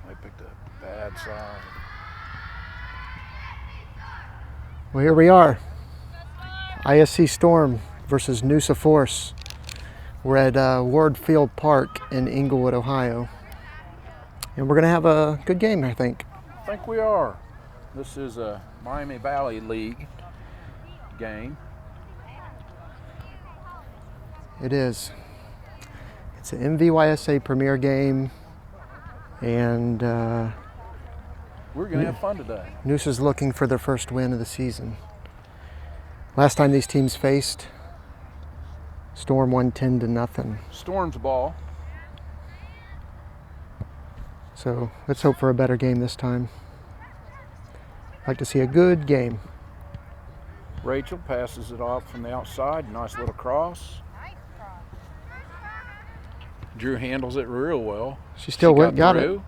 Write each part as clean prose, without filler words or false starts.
I picked a bad side. Well, here we are. ISC Storm versus NUSA Force. We're at Ward Field Park in Englewood, Ohio. And we're going to have a good game, I think. I think we are. This is a Miami Valley League game. It is. It's an MVYSA Premier game. And we're going to have fun today. NUSA's looking for their first win of the season. Last time these teams faced, Storm won 10-0. Storm's ball. So let's hope for a better game this time. I'd like to see a good game. Rachel passes it off from the outside. Nice little cross. Drew handles it real well. She still got it.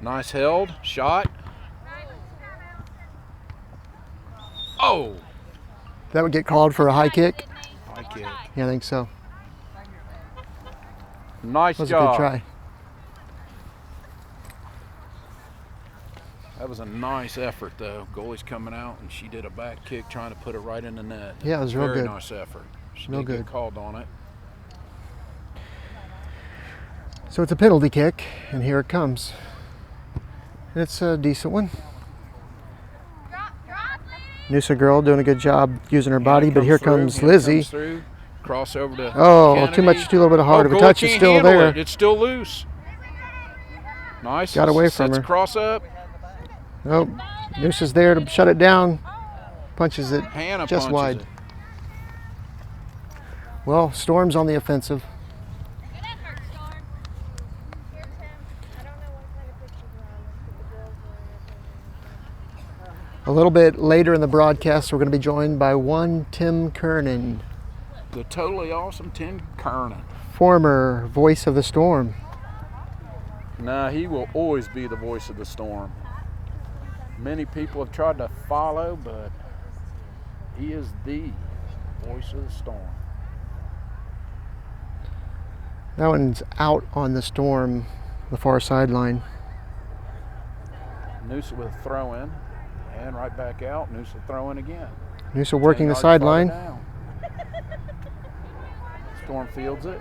Nice held. Shot. Oh! That would get called for a high kick? High kick. Yeah, I think so. Nice That was job. a good try. That was a nice effort, though. Goalie's coming out, and she did a back kick trying to put it right in the net. Yeah, it was real Very good. nice effort. She Real did good. get called on it. So it's a penalty kick, and here it comes. And it's a decent one. NUSA girl doing a good job using her body, but here comes Lizzie. Cross over to Oh, Kennedy. too little bit hard of a goalie touch. It's can't still handle there. it. It's still loose. Nice. Got away from Sets her. cross up. Oh, NUSA's there to shut it down. Punches it Hannah just punches wide. it. Well, Storm's on the offensive. A little bit later in the broadcast, we're going to be joined by one Tim Kernan, The totally awesome Tim Kernan. former voice of the Storm. Nah, he will always be the voice of the Storm. Many people have tried to follow, but he is the voice of the Storm. That one's out on the Storm, the far sideline. NUSA with a throw in, and right back out. NUSA throw in again. NUSA working 10 the yards farther sideline. down. Storm fields it.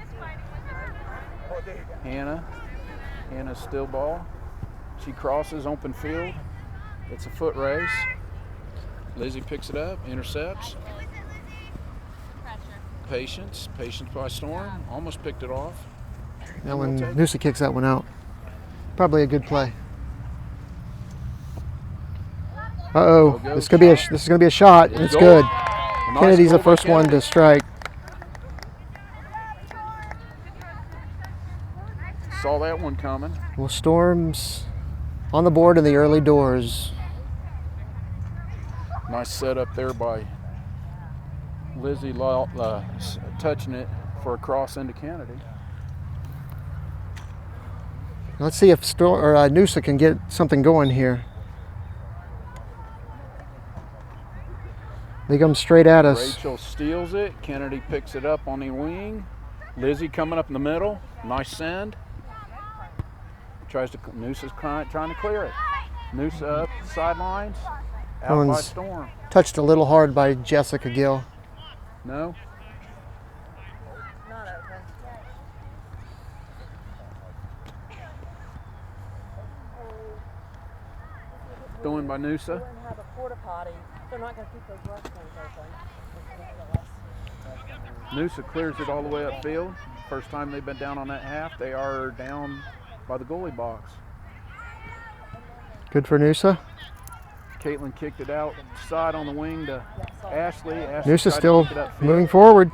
Hannah's still ball. She crosses open field. It's a foot race. Lizzie picks it up, intercepts. Patience by Storm. Almost picked it off. That one, NUSA kicks that one out. Probably a good play. Uh-oh, this is gonna be a shot, and it's good. Nice Kennedy's the goal by first one to Kennedy. strike. Saw that one coming. Well, Storm's on the board in the early doors. Nice setup there by Lizzie touching it for a cross into Kennedy. Let's see if NUSA can get something going here. They come straight at us. Rachel steals it. Kennedy picks it up on the wing. Lizzie coming up in the middle. Nice send. NUSA's trying to clear it. NUSA up sidelines. That Out by one's Storm. touched a little hard by Jessica Gill. No? Not open. Doing by NUSA. Go and have a porta potty. They're not going to keep those restrooms open. NUSA clears it all the way upfield. First time they've been down on that half. They are down by the goalie box. Good for NUSA. Caitlin kicked it outside on the wing to Ashley. NUSA tried to still kick it upfield. moving forward.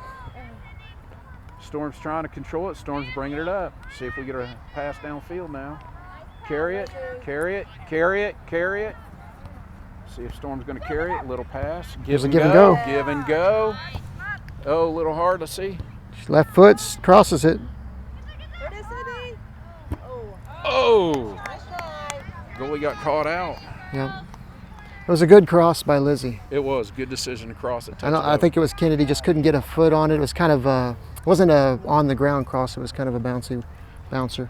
Storm's trying to control it. Storm's bringing it up. See if we get a pass downfield now. Carry it, carry it, carry it, carry it. See if Storm's going to carry it. Little pass. Give and go. Give and go. Oh, a little hard to see. Left foot crosses it. There it is, Sydney. Oh. Nice try. Goalie got caught out. Yep. It was a good cross by Lizzie. It was. Good decision to cross it. I think it was Kennedy just couldn't get a foot on it. It was kind of it wasn't a on the ground cross. It was kind of a bouncy bouncer.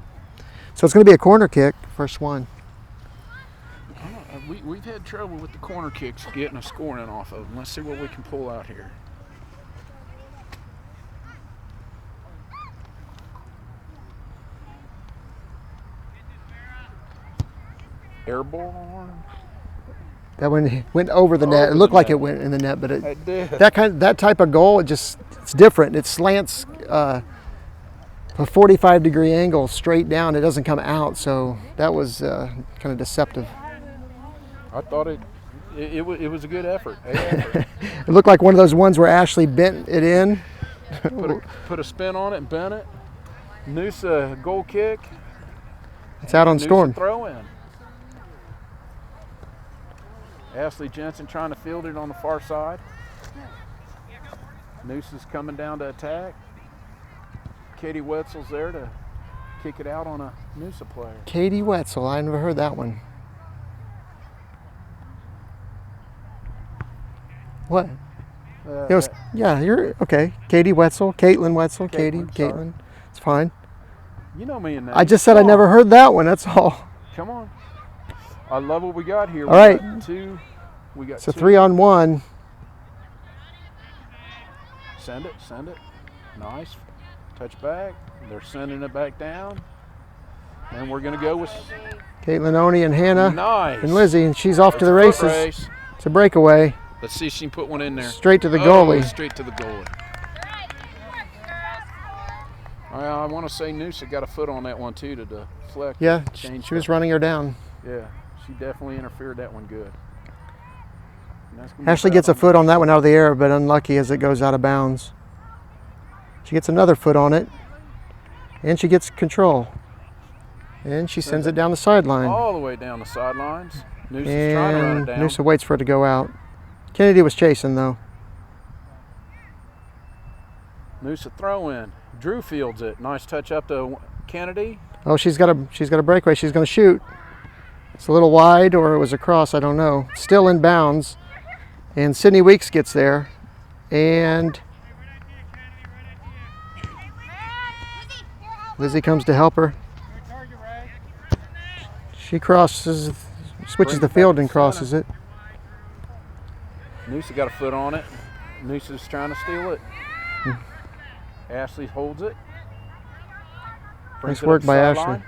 So it's going to be a corner kick, first one. We've had trouble with the corner kicks getting a scoring off of them. Let's see what we can pull out here. Airborne. That one went over the net. It looked like it went in the net, but It did. that type of goal, it's different. It slants a 45-degree angle straight down. It doesn't come out, so that was kind of deceptive. I thought it was a good effort. It looked like one of those ones where Ashley bent it in. Put a spin on it and bent it. NUSA goal kick. It's out on NUSA Storm. Throw in. Ashley Jensen trying to field it on the far side. NUSA's coming down to attack. Katie Wetzel's there to kick it out on a NUSA player. Katie Wetzel, I never heard that one. What? It was, yeah, you're okay. Katie Wetzel, Caitlin Wetzel, Caitlin. It's fine. You know me and that. I just said I never heard that one, that's all. Come on. I love what we got here. All right. We got it's a two. 3-on-1. Send it. Nice. Touch back. They're sending it back down. And we're going to go with Caitlin Oney and Hannah nice. and Lizzie, and she's off to the It's a foot races. race. It's a breakaway. Let's see if she can put one in there. Straight to the goalie. Straight to the goalie. I want to say NUSA got a foot on that one too to deflect. Yeah, she was running her down. Yeah, she definitely interfered that one good. Ashley gets a foot on that one out of the air, but unlucky as it goes out of bounds. She gets another foot on it, and she gets control. And she sends it down the sideline. All the way down the sidelines. NUSA's trying to run it down. NUSA waits for it to go out. Kennedy was chasing though. NUSA throw in. Drew fields it. Nice touch up to Kennedy. Oh, she's got a breakaway. She's going to shoot. It's a little wide, or it was a cross. I don't know. Still in bounds, and Sydney Weeks gets there, and Lizzie comes to help her. She crosses, switches the field and crosses it. NUSA got a foot on it. NUSA's trying to steal it. Ashley holds it. Nice work by Ashley.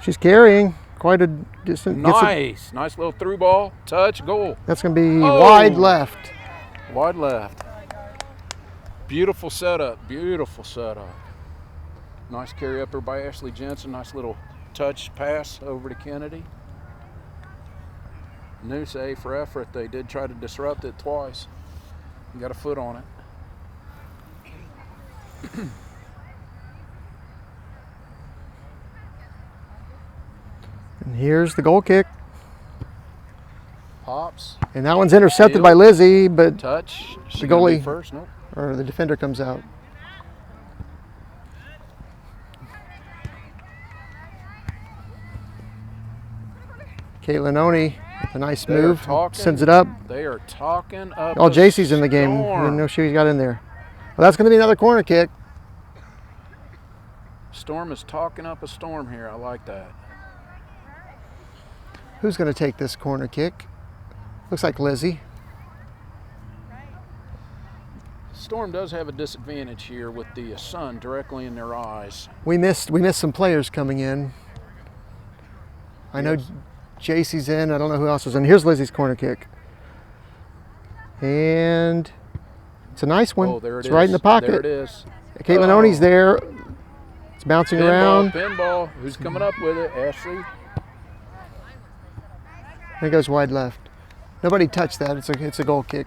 She's carrying quite a distance. Nice. Nice little through ball. Touch. Goal. That's going to be wide left. Wide left. Beautiful setup. Beautiful setup. Nice carry upper by Ashley Jensen. Nice little touch pass over to Kennedy. NUSA A for effort. They did try to disrupt it twice. Got a foot on it. And here's the goal kick. Pops. And that one's intercepted by Lizzie, but touch. The goalie first. Nope. Or the defender comes out. Caitlin Oney, a nice move, sends it up. They are talking up. Oh, JC's in the game. I didn't know she got in there. Well, that's going to be another corner kick. Storm is talking up a storm here. I like that. Who's going to take this corner kick? Looks like Lizzie. Storm does have a disadvantage here with the sun directly in their eyes. We missed some players coming in. I know JC's in. I don't know who else is in. Here's Lizzie's corner kick. And it's a nice one. Oh, there it is. It's right in the pocket. There it is. Caitlin Oney's there. It's bouncing around. Pinball. Who's coming up with it? Ashley. It goes wide left. Nobody touched that. It's a goal kick.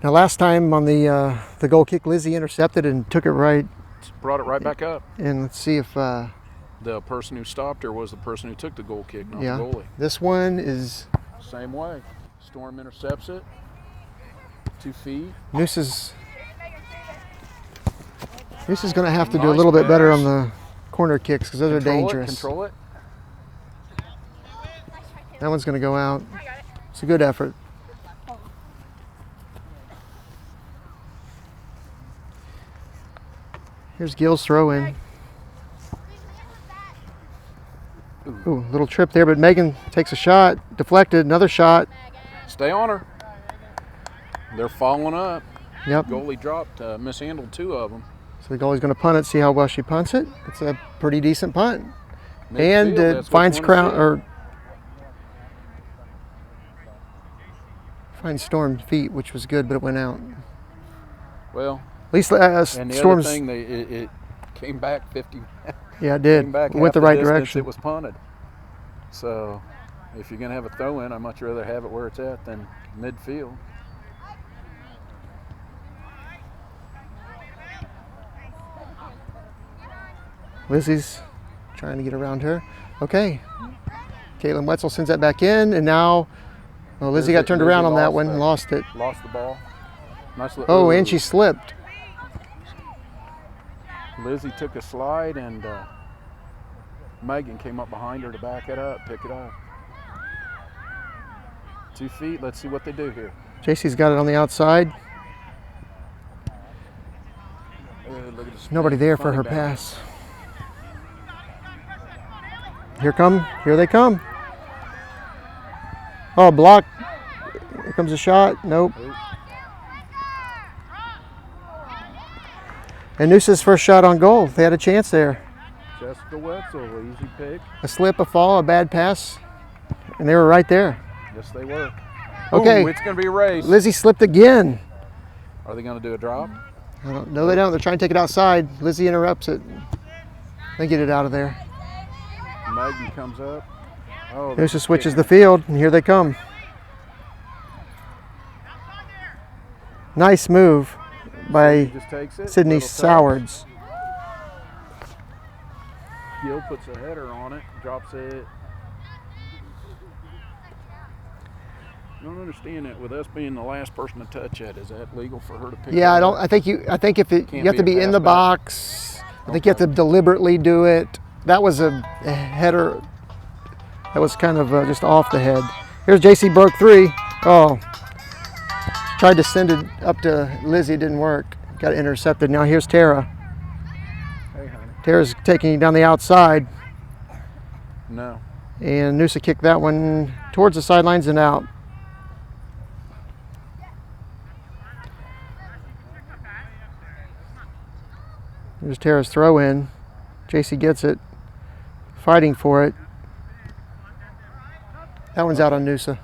Now last time on the goal kick, Lizzie intercepted and took it right. Brought it right back up. And let's see if the person who stopped her was the person who took the goal kick, not yeah. the goalie. This one is same way. Storm intercepts it. 2 feet. NUSA's going to have to do a little bit better on the corner kicks because those are dangerous. Control it. That one's going to go out. It's a good effort. Here's Gil's throw in. Ooh, little trip there, but Megan takes a shot, deflected, another shot. Stay on her. They're following up. Yep. Goalie dropped, mishandled 2 of them. So the goalie's going to punt it, see how well she punts it. It's a pretty decent punt. Midfield, And it finds finds Storm feet, which was good, but it went out. Well, at least and the Storm's. other thing, it came back 50. Yeah, it did. Came back It went the half right distance, direction. It was punted. So, if you're going to have a throw in, I'd much rather have it where it's at than midfield. Lizzie's trying to get around her. Okay. Caitlin Wetzel sends that back in, and now Lizzie got turned around on that one and lost it. Lost the ball. Nice oh, and she slipped. Lizzie took a slide, and Megan came up behind her to back it up, pick it up. 2 feet. Let's see what they do here. JC's got it on the outside. Look at this. Nobody there for her pass. Here they come. Oh, block. Here comes a shot. Nope. And NUSA's first shot on goal. They had a chance there. Jessica Wetzel, easy pick. A slip, a fall, a bad pass, and they were right there. Yes, they were. Okay. Ooh, it's going to be a race. Lizzie slipped again. Are they going to do a drop? I don't know. They don't. They're trying to take it outside. Lizzie interrupts it. They get it out of there. Megan comes up. Oh, NUSA switches the field, and here they come. Nice move by Sydney Sowards. Gil puts a header on it, drops it. I don't understand that. With us being the last person to touch it, is that legal for her to pick? Yeah, I think if you have to be in the box. I think you have to deliberately do it. That was a header. That was kind of just off the head. Here's JC broke 3. Oh, tried to send it up to Lizzie, didn't work. Got intercepted. Now here's Tara. Hey, honey. Tara's taking it down the outside. No. And NUSA kicked that one towards the sidelines and out. Here's Tara's throw in. JC gets it. Fighting for it. That one's out on NUSA.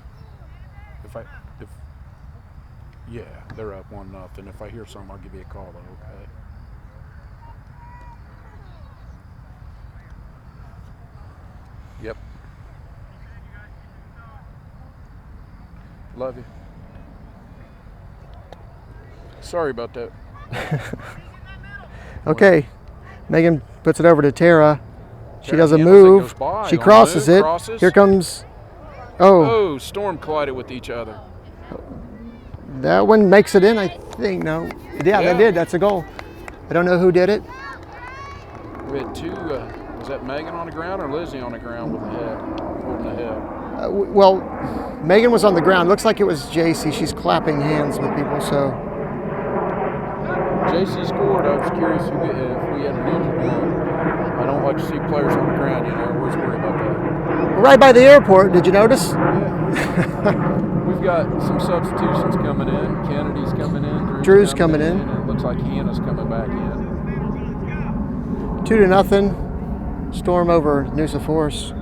Yeah, they're up 1-0. If I hear something, I'll give you a call though, okay? Yep. Love you. Sorry about that. Okay. Megan puts it over to Tara. She does a move. She crosses it. Here comes. Oh, Storm collided with each other. That one makes it in, I think. No. Yeah, they did. That's a goal. I don't know who did it. We had 2. Was that Megan on the ground or Lizzie on the ground with the head, holding the head? Well, Megan was on the ground. Looks like it was JC. She's clapping hands with people, so. JC scored. I was curious if we had an injured one. I don't like to see players on the ground, I always worry about that. Right by the airport, did you notice? Yeah. We've got some substitutions coming in. Kennedy's coming in. Drew's coming in. And it looks like Hannah's coming back in. 2-0. Storm over NUSA Force.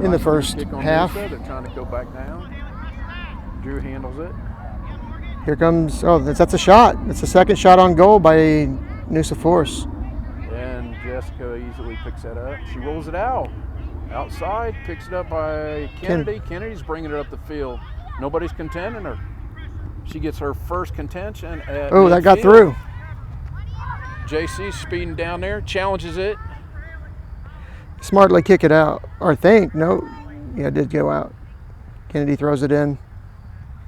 In the first half. They're trying to go back down. Drew handles it. Here comes, oh, that's a shot. It's the second shot on goal by NUSA Force. And Jessica easily picks that up. She rolls it out. Outside, picks it up by Kennedy. Kennedy's bringing it up the field. Nobody's contending her. She gets her first contention at Oh, that got midfield. through. JC's speeding down there, challenges it. Smartly kick it out, or think, no, yeah, it did go out. Kennedy throws it in.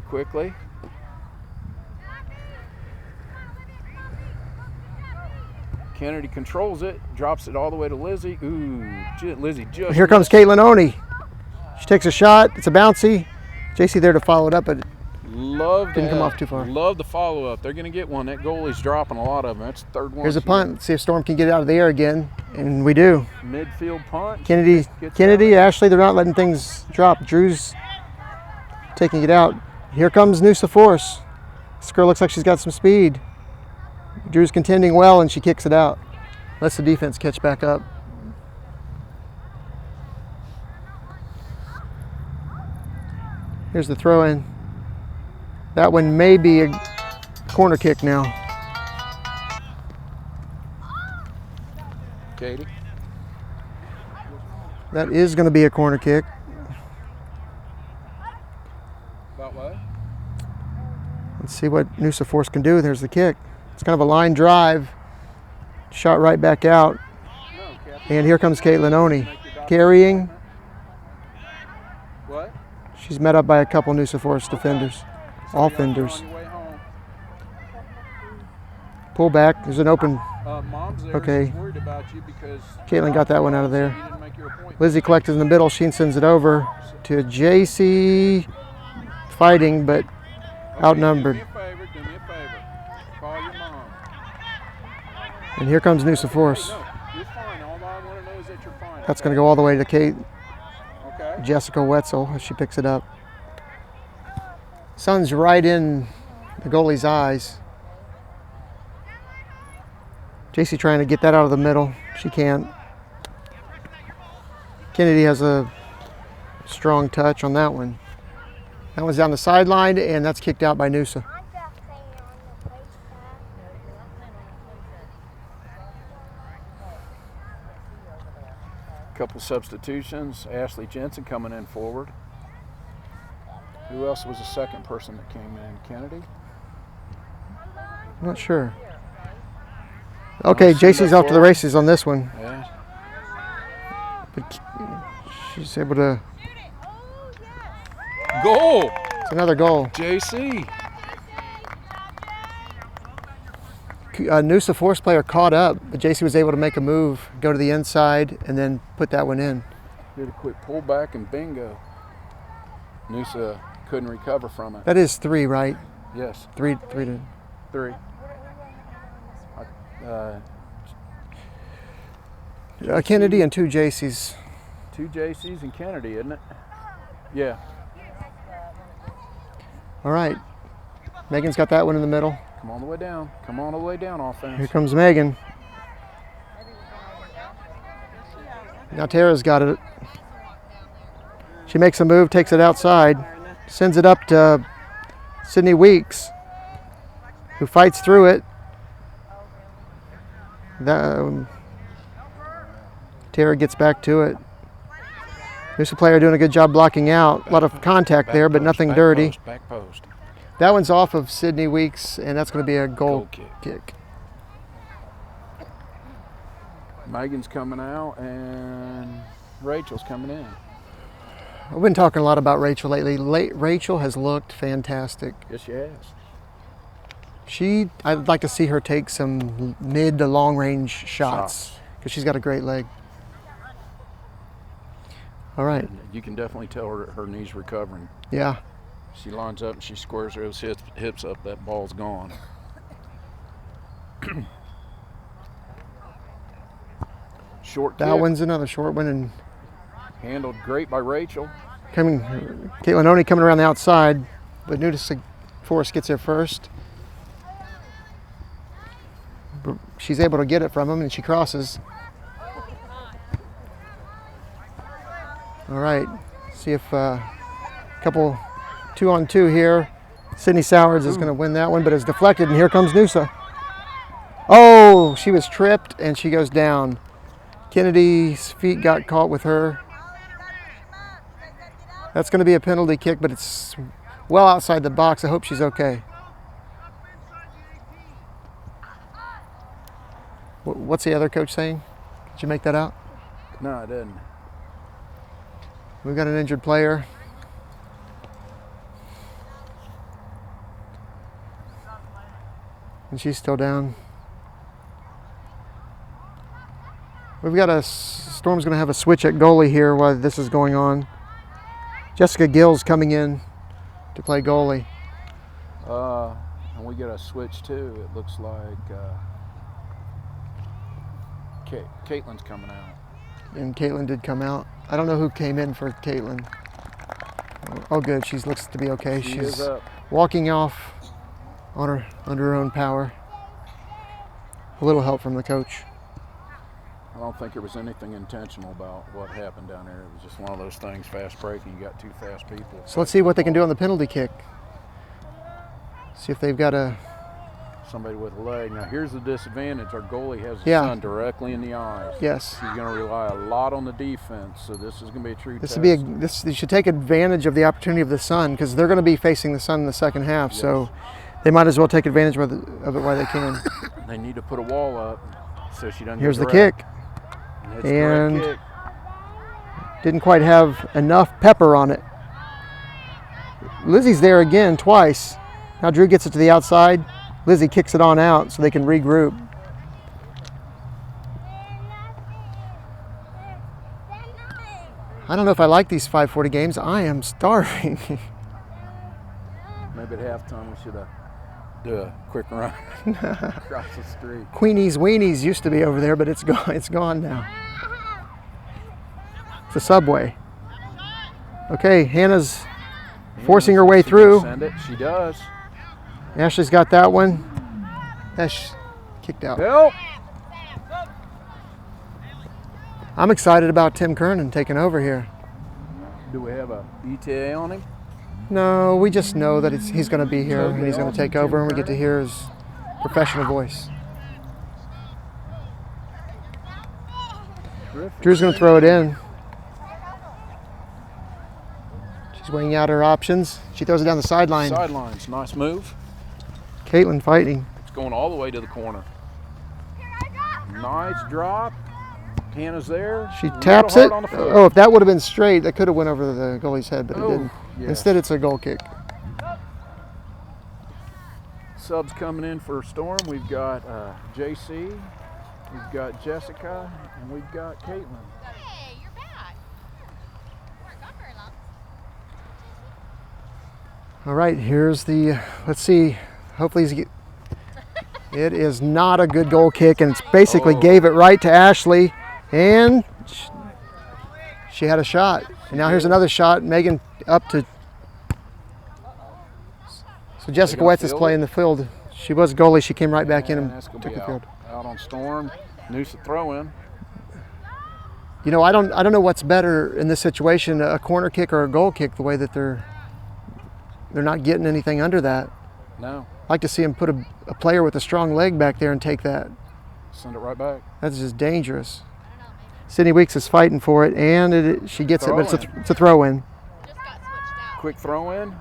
Quickly. Kennedy controls it, drops it all the way to Lizzie. Ooh, Lizzie just. Here comes Caitlin Oney. She takes a shot. It's a bouncy. JC there to follow it up, but didn't come off too far. Love the follow up. They're going to get one. That goalie's dropping a lot of them. That's the third one. Here's a punt. Let's see if Storm can get it out of the air again, and we do. Midfield punt. Kennedy, Ashley, they're not letting things drop. Drew's taking it out. Here comes NUSA Force. This girl looks like she's got some speed. Drew's contending well, and she kicks it out. Lets the defense catch back up. Here's the throw in. That one may be a corner kick now. Katie. That is going to be a corner kick. About what? Let's see what NUSA Force can do. There's the kick. It's kind of a line drive. Shot right back out. And here comes Caitlin Oney. Carrying. What? She's met up by a couple NUSA Force defenders. All fenders. Pull back. There's an open. Mom's there. Okay. She's worried about you because Caitlin got that one out of there. you didn't make your appointment. Lizzie collected in the middle. She sends it over to JC. Fighting, but outnumbered. Do me a favor. Call your mom. And here comes NUSA Force. No, you're fine. All I want to know is that you're fine. That's going to go all the way to Kate. Okay. Jessica Wetzel as she picks it up. Sun's right in the goalie's eyes. JC trying to get that out of the middle. She can't. Kennedy has a strong touch on that one. That one's down the sideline, and that's kicked out by NUSA. Couple substitutions. Ashley Jensen coming in forward. Who else was the second person that came in? Kennedy? I'm not sure. Okay, JC's off to the races on this one. Yeah. But she's able to. Goal! It's another goal. JC. NUSA Force player caught up, but JC was able to make a move, go to the inside, and then put that one in. Did a quick pullback and bingo. NUSA couldn't recover from it. That is 3, right? Yes. 3 to. 3. Kennedy and 2 JCs. 2 JCs and Kennedy, isn't it? Yeah. All right. Megan's got that one in the middle. Come on the way down. Come on the way down, offense. Here comes Megan. Now Tara's got it. She makes a move, takes it outside, sends it up to Sydney Weeks, who fights through it. Tara gets back to it. NUSA player doing a good job blocking out. A lot of contact there, but nothing dirty. Back post. That one's off of Sydney Weeks, and that's going to be a goal kick. Megan's coming out, and Rachel's coming in. I've been talking a lot about Rachel lately. Rachel has looked fantastic. Yes, she has. I'd like to see her take some mid to long range shots because she's got a great leg. All right. And you can definitely tell her knee's recovering. Yeah. She lines up and she squares those hips up. That ball's gone. Short kick. That one's another short one, and Handled great by Rachel. Caitlin Oney coming around the outside, but NUSA Force gets there first. She's able to get it from him, and she crosses. All right, see if a couple 2-on-2 here. Sydney Sowards is going to win that one, but it's deflected, and here comes NUSA. Oh, she was tripped, and she goes down. Kennedy's feet got caught with her. That's going to be a penalty kick, but it's well outside the box. I hope she's okay. What's the other coach saying? Did you make that out? No, I didn't. We've got an injured player. And she's still down. We've got Storm's going to have a switch at goalie here while this is going on. Jessica Gill's coming in to play goalie. And we get a switch too. It looks like Caitlin's coming out. And Caitlin did come out. I don't know who came in for Caitlin. Oh, good. She looks to be okay. She's walking off on under her own power. A little help from the coach. I don't think there was anything intentional about what happened down there. It was just one of those things, fast breaking. You got two fast people. So let's see what they can do on the penalty kick. See if they've got somebody with a leg. Now here's the disadvantage. Our goalie has the sun directly in the eyes. Yes. She's going to rely a lot on the defense. So this is going to be a true test. They should take advantage of the opportunity of the sun because they're going to be facing the sun in the second half. Yes. So they might as well take advantage of it while they can. They need to put a wall up so she doesn't. Here's the kick. And didn't quite have enough pepper on it. Lizzie's there again twice. Now Drew gets it to the outside. Lizzie kicks it on out so they can regroup. I don't know if I like these 5:40 games. I am starving. Maybe at halftime we should do a quick run across the street. Queenie's Weenies used to be over there, but it's gone. It's gone now. It's a Subway. Okay, Hannah's forcing her way through. Send it. She does. Ashley's got that one. Ash kicked out. Help! I'm excited about Tim Kernan taking over here. Do we have a ETA on him? No, we just know that he's going to be here and he's going to take over, and we get to hear his professional voice. Drew's going to throw it in. She's weighing out her options. She throws it down the sideline. Sidelines, nice move. Caitlin fighting. It's going all the way to the corner. Nice drop. Hannah's there. She taps it. Oh, if that would have been straight, that could have went over the goalie's head, but it didn't. Yeah. Instead, it's a goal kick. Subs coming in for Storm. We've got JC, we've got Jessica, and we've got Caitlin. Hey, you're back. You weren't gone very long. All right, here's the, let's see, hopefully it is not a good goal kick, and it's basically gave it right to Ashley, and she had a shot. And now here's another shot. Megan up to, so Jessica Wetz is playing the field. She was goalie. She came right back in and took the field. Out on Storm. NUSA throw in. You know, I don't know what's better in this situation, a corner kick or a goal kick, the way that they're not getting anything under that. No. I'd like to see him put a player with a strong leg back there and take that. Send it right back. That's just dangerous. Sydney Weeks is fighting for it, and she gets it, but it's a throw-in. Just got switched out. Quick throw-in.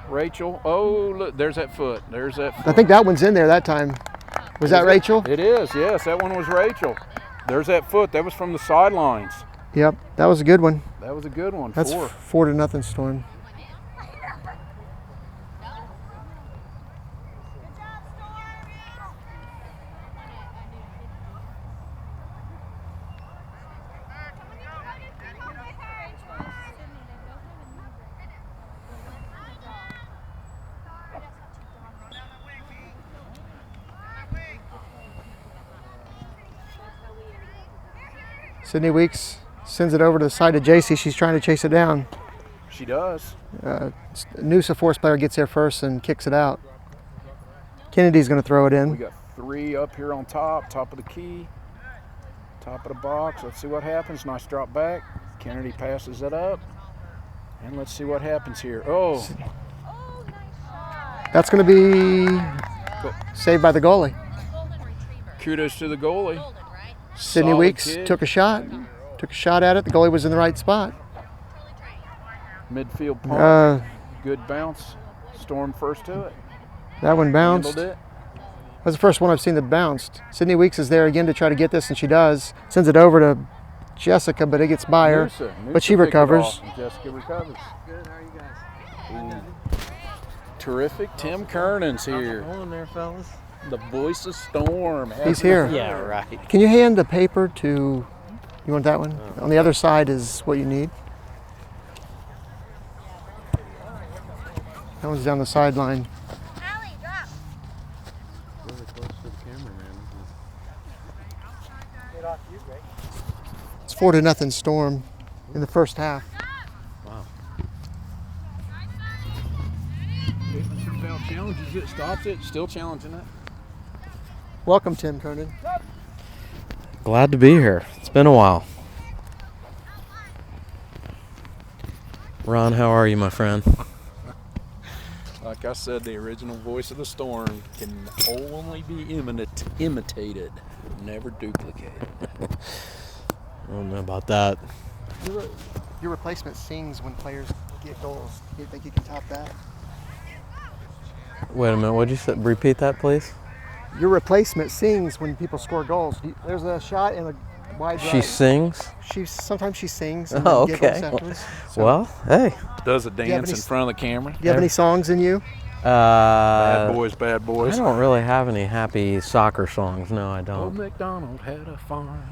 Rachel. Oh, look, there's that foot. There's that foot. I think that one's in there that time. Was that Rachel? It is, yes. That one was Rachel. There's that foot. That was from the sidelines. Yep, that was a good one. That was a good one. That's 4-0 Storm. Sydney Weeks sends it over to the side of JC. She's trying to chase it down. She does. NUSA Force player gets there first and kicks it out. Kennedy's going to throw it in. We got 3 up here on top of the key, top of the box. Let's see what happens. Nice drop back. Kennedy passes it up. And let's see what happens here. Oh. That's going to be saved by the goalie. Kudos to the goalie. Sydney Solid Weeks kid. took a shot at it. The goalie was in the right spot. Midfield pump. Good bounce. Storm first to it. That one bounced. Handled it. That's the first one I've seen that bounced. Sydney Weeks is there again to try to get this, and she does. Sends it over to Jessica, but it gets by her. NUSA But she picked it recovers. off, and Jessica recovers. Good, how are you guys? Terrific. Tim Kernan's here. Hold on there, fellas. The voice of Storm. He's here. Yeah, right. Can you hand the paper to, you want that one? On the other side is what you need. That one's down the sideline. Really close to the camera, man. It's 4-0 Storm in the first half. Wow. Challenges it, stops it, still challenging it. Welcome, Tim Kernan. Glad to be here. It's been a while. Ron, how are you, my friend? Like I said, the original voice of the Storm can only be imitated, never duplicated. I don't know about that. Your replacement sings when players get goals. Do you think you can top that? Wait a minute, what'd you say? Repeat that, please? Your replacement sings when people score goals. There's a shot in a wide She right. sings? Sometimes she sings and Oh, then giggles okay. afterwards. So, Well, hey. Does a you have dance any- in front of the camera. do you have any songs in you? Bad boys, bad I boys. don't really have any happy soccer songs. No, I Old don't. MacDonald had a farm.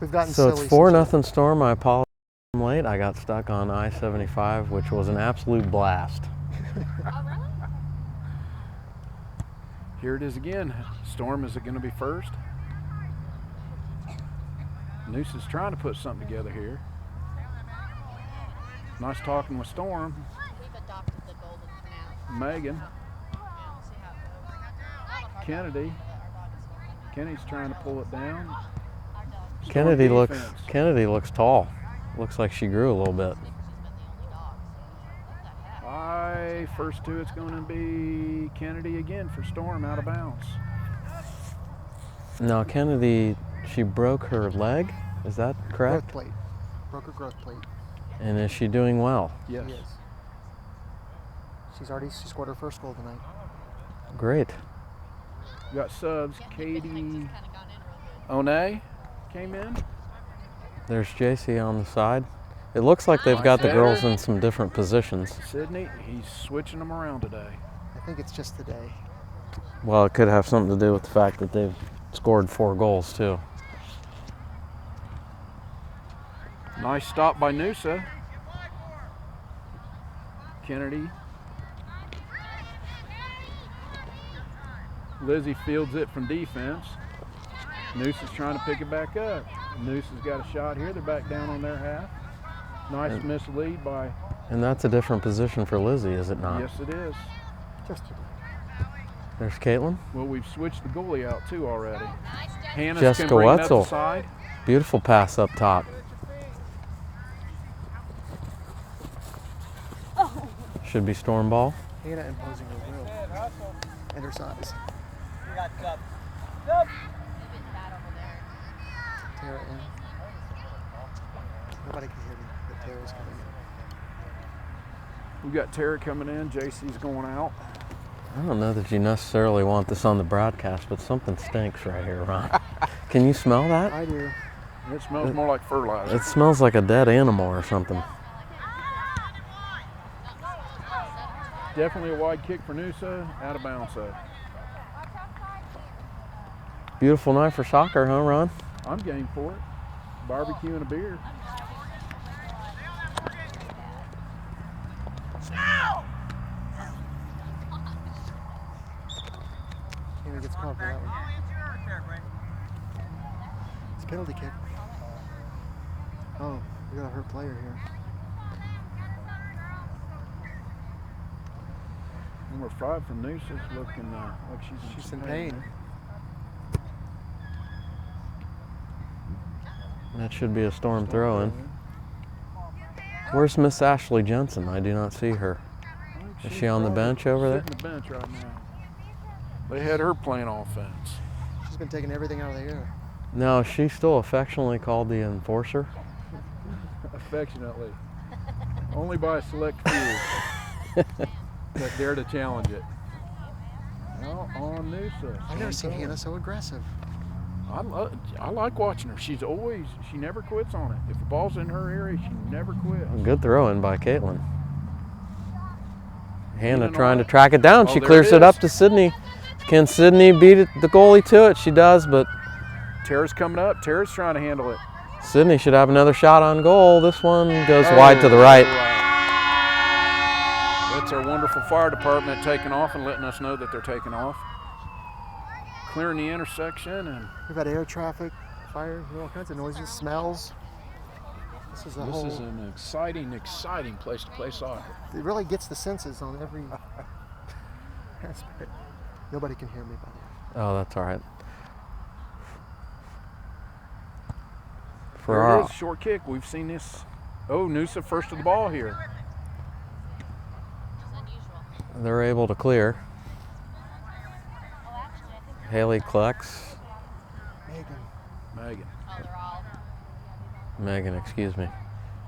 We've gotten So silly. it's 4-0 Storm. I apologize. I'm late. I got stuck on I-75, which was an absolute blast. Here it is again. Storm, is it going to be first? NUSA's trying to put something together here. Nice talking with Storm. We've adopted the golden canal. Megan. See how it goes. Kennedy. Kennedy's trying to pull it down. Storm defense. Kennedy looks tall. Looks like she grew a little bit. First to it's going to be Kennedy again for Storm, out of bounds. Now Kennedy, she broke her leg. Is that Growth correct? plate. Broke her growth plate. And is she doing well? Yes. Yes. She scored her first goal tonight. Great. We got subs. Katie One came in. There's JC on the side. It looks like they've got the girls in some different positions. Sydney, he's switching them around today. I think it's just the day. Well, it could have something to do with the fact that they've scored 4 goals too. Nice stop by NUSA. Kennedy. Lizzie fields it from defense. NUSA's trying to pick it back up. NUSA's got a shot here. They're back down on their half. Nice mislead by. And that's a different position for Lizzie, is it not? Yes, it is. Just There's Caitlin. Well, we've switched the goalie out too already. Hannah Jessica can bring it up Wetzel. the side. Beautiful pass up top. Should be Storm ball. Hannah imposing her will and her size. Tara in. Nobody can hear me, but Tara's coming in. We've got Tara coming in. JC's going out. I don't know that you necessarily want this on the broadcast, but something stinks right here, Ron. Can you smell that? I do. It smells more like fertilizer. It smells like a dead animal or something. Definitely a wide kick for NUSA. Out of bounds though. Beautiful night for soccer, huh, Ron? I'm game for it. Barbecue and a beer. Hannah gets called for that one. It's a penalty kick. Oh, we got a hurt player here. Number 5 from NUSA's looking like she's in pain. That should be a Storm throw-in. Where's Miss Ashley Jensen? I do not see her. I think Is she on the bench over there? Sitting the bench right now. They had her playing offense. She's been taking everything out of the air. No, she's still affectionately called the enforcer. Affectionately. Only by a select few that dare to challenge it. Well, on NUSA. I've never seen Hannah so aggressive. I like watching her. She never quits on it. If the ball's in her area, she never quits. Good throw in by Caitlin. Hannah on trying to it. track it down. Oh, She there clears it it up is. to Sydney. Can Sydney beat the goalie to it? She does, but Tara's coming up. Tara's trying to handle it. Sydney should have another shot on goal. This one goes wide to the right. That's our wonderful fire department taking off and letting us know that they're taking off. Clearing the intersection, and We've had air traffic, fire, all kinds of noises, smells. This is an exciting place to play soccer. It really gets the senses on every aspect. Nobody can hear me by the way. Oh, that's all right. There it is, short kick. We've seen this. Oh, NUSA first to the ball here. They're able to clear. Haley collects. Megan, excuse me.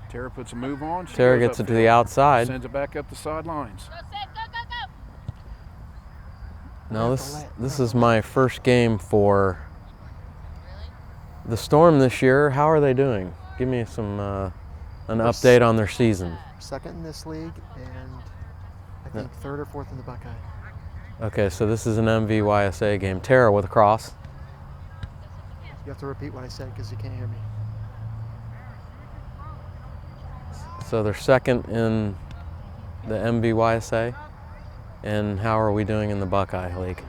Tara puts a move on. She Tara goes gets it to upfield, the outside. Sends it back up the sidelines. Now this is my first game for the Storm this year. How are they doing? Give me some an update on their season. Second in this league, and I think third or fourth in the Buckeye. Okay, so this is an MVYSA game. Tara with a cross. You have to repeat what I said because you can't hear me. So they're second in the MVYSA. And how are we doing in the Buckeye League?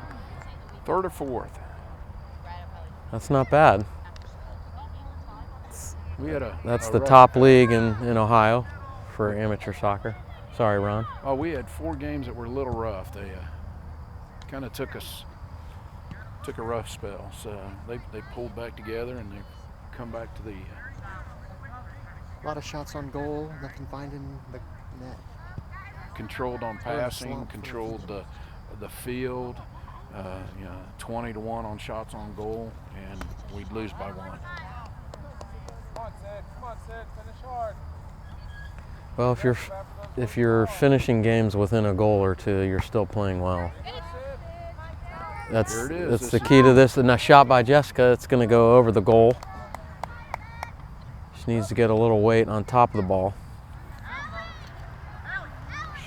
Third or fourth. That's not bad. We had That's a the rough top patch. league in Ohio for amateur soccer. Sorry, Ron. Oh, we had 4 games that were a little rough. They kind of took a rough spell. So they pulled back together and they come back to the. A lot of shots on goal, nothing finding the net. Controlled on passing, controlled the field. 20-1 on shots on goal, and we'd lose by 1. Come on, Sid, finish hard. Well, if you're finishing games within a goal or two, you're still playing well. That's There it is. that's This the is- key to this. And a shot by Jessica. It's going to go over the goal. She needs to get a little weight on top of the ball.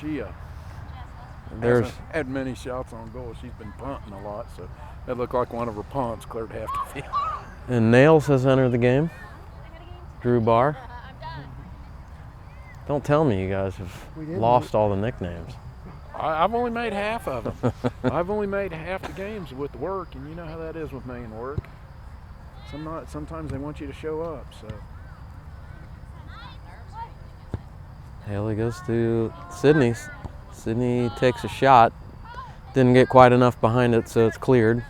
She There's hasn't had many shots on goal. She's been punting a lot, so that looked like one of her punts cleared half the field. and Nails has entered the game. Drew Barr. Don't tell me you guys have We didn't. lost all the nicknames. I've only made half of them. I've only made half the games with work, and you know how that is with me and work. Sometimes they want you to show up. So Haley goes to Sydney. Sydney takes a shot. Didn't get quite enough behind it, so it's cleared.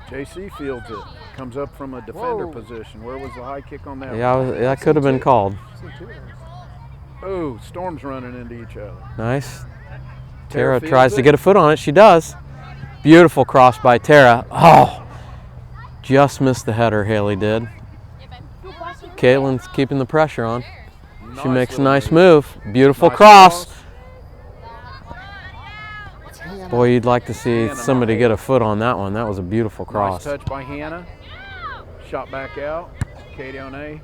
JC fields it. Comes up from a defender position. Where was the high kick on that? Yeah, that could have been called. Seen 2 of those. Oh, Storm's running into each other. Nice. Tara Tara tries fields to it. get a foot on it. She does. Beautiful cross by Tara. Oh, just missed the header, Haley did. Caitlin's keeping the pressure on. She makes a little nice move. Beautiful Nice cross. It's Hannah. Boy, you'd like to see Hannah somebody might. get a foot on that one. That was a beautiful cross. Nice touch by Hannah. Shot back out. Katie O'Neill.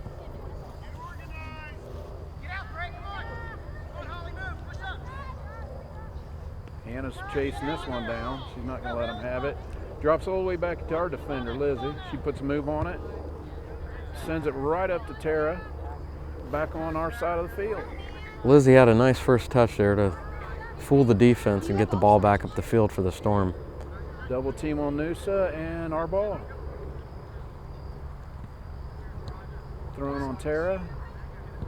Hannah's chasing this one down. She's not going to let him have it. Drops all the way back to our defender, Lizzie. She puts a move on it. Sends it right up to Tara. Back on our side of the field. Lizzie had a nice first touch there to fool the defense and get the ball back up the field for the Storm. Double team on NUSA and our ball. Thrown on Tara.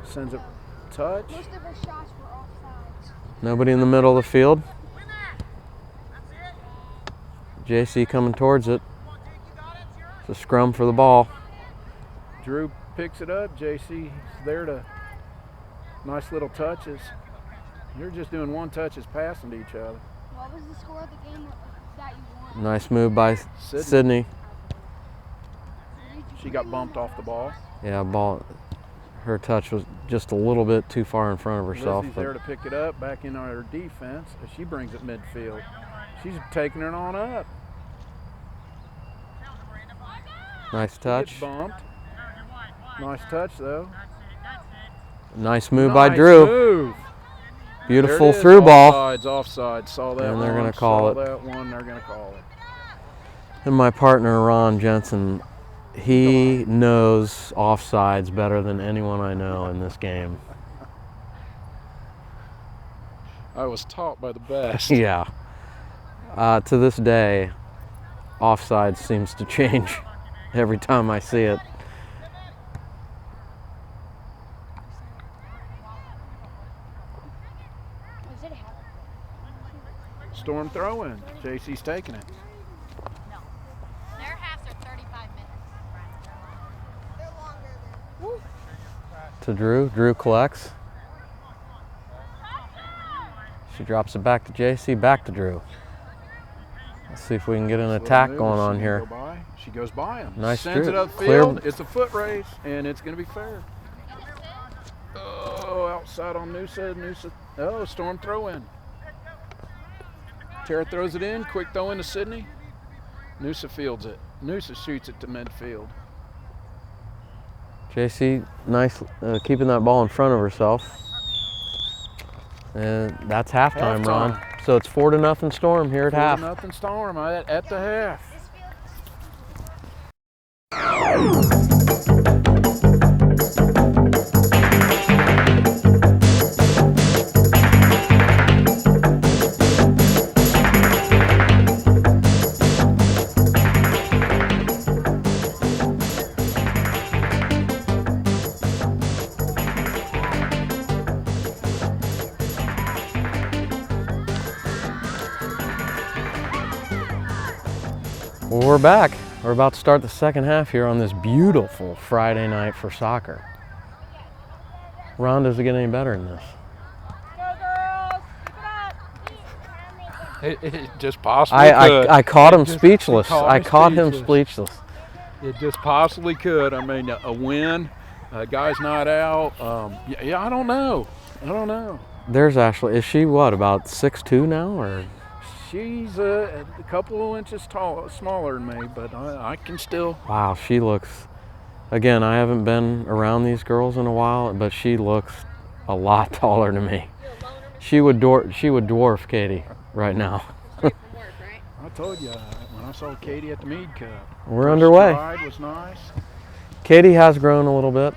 Sends it touch. Most of her shots were offsides. Nobody in the middle of the field. JC coming towards it. It's a scrum for the ball. Drew picks it up. JC's there to nice little touches. You're just doing one touches passing to each other. What was the score of the game that you won? Nice move by Sydney. She got bumped off the ball. Yeah, her touch was just a little bit too far in front of herself. Lizzie's there to pick it up, back in on her defense. As she brings it midfield. She's taking it on up. Nice touch. Gets bumped. Nice touch though. Nice move by Nice Drew. move. Beautiful There it is. through ball. Offsides. Saw that And one. they're gonna call Saw it. that one. They're going to call it. And my partner, Ron Jensen, he knows offsides better than anyone I know in this game. I was taught by the best. Yeah. To this day, offsides seems to change every time I see it. Was it a half? Storm throw-in. JC's taking it. No. Their halves are 35 minutes. They're longer than. To Drew. Drew collects. She drops it back to JC, back to Drew. Let's see if we can get an attack going on here. She goes by him. Nice Sends it Drew. upfield. It's a foot race, and it's going to be fair. Oh, outside on NUSA. Oh, Storm throw-in. Tara throws it in. Quick throw in to Sydney. NUSA fields it. NUSA shoots it to midfield. JC, nice keeping that ball in front of herself. And that's halftime, Ron. So it's 4-0 Storm here at half. 4-0 Storm at the half. Well, we're back. We're about to start the second half here on this beautiful Friday night for soccer. Ron, does it get any better than this? Go girls! Keep it up! It just possibly could. I caught him It just- speechless. it caught I me caught him speechless. speechless. It just possibly could. I mean, a win, a guy's not out. Yeah, I don't know. There's actually, is she what, about 6'2" now? Or She's a couple of inches smaller than me, but I can still. wow, she looks, again, I haven't been around these girls in a while, but she looks a lot taller than me. She would dwarf Katie right now. I told you when I saw Katie at the Mead Cup. We're underway. Stride was nice. Katie has grown a little bit.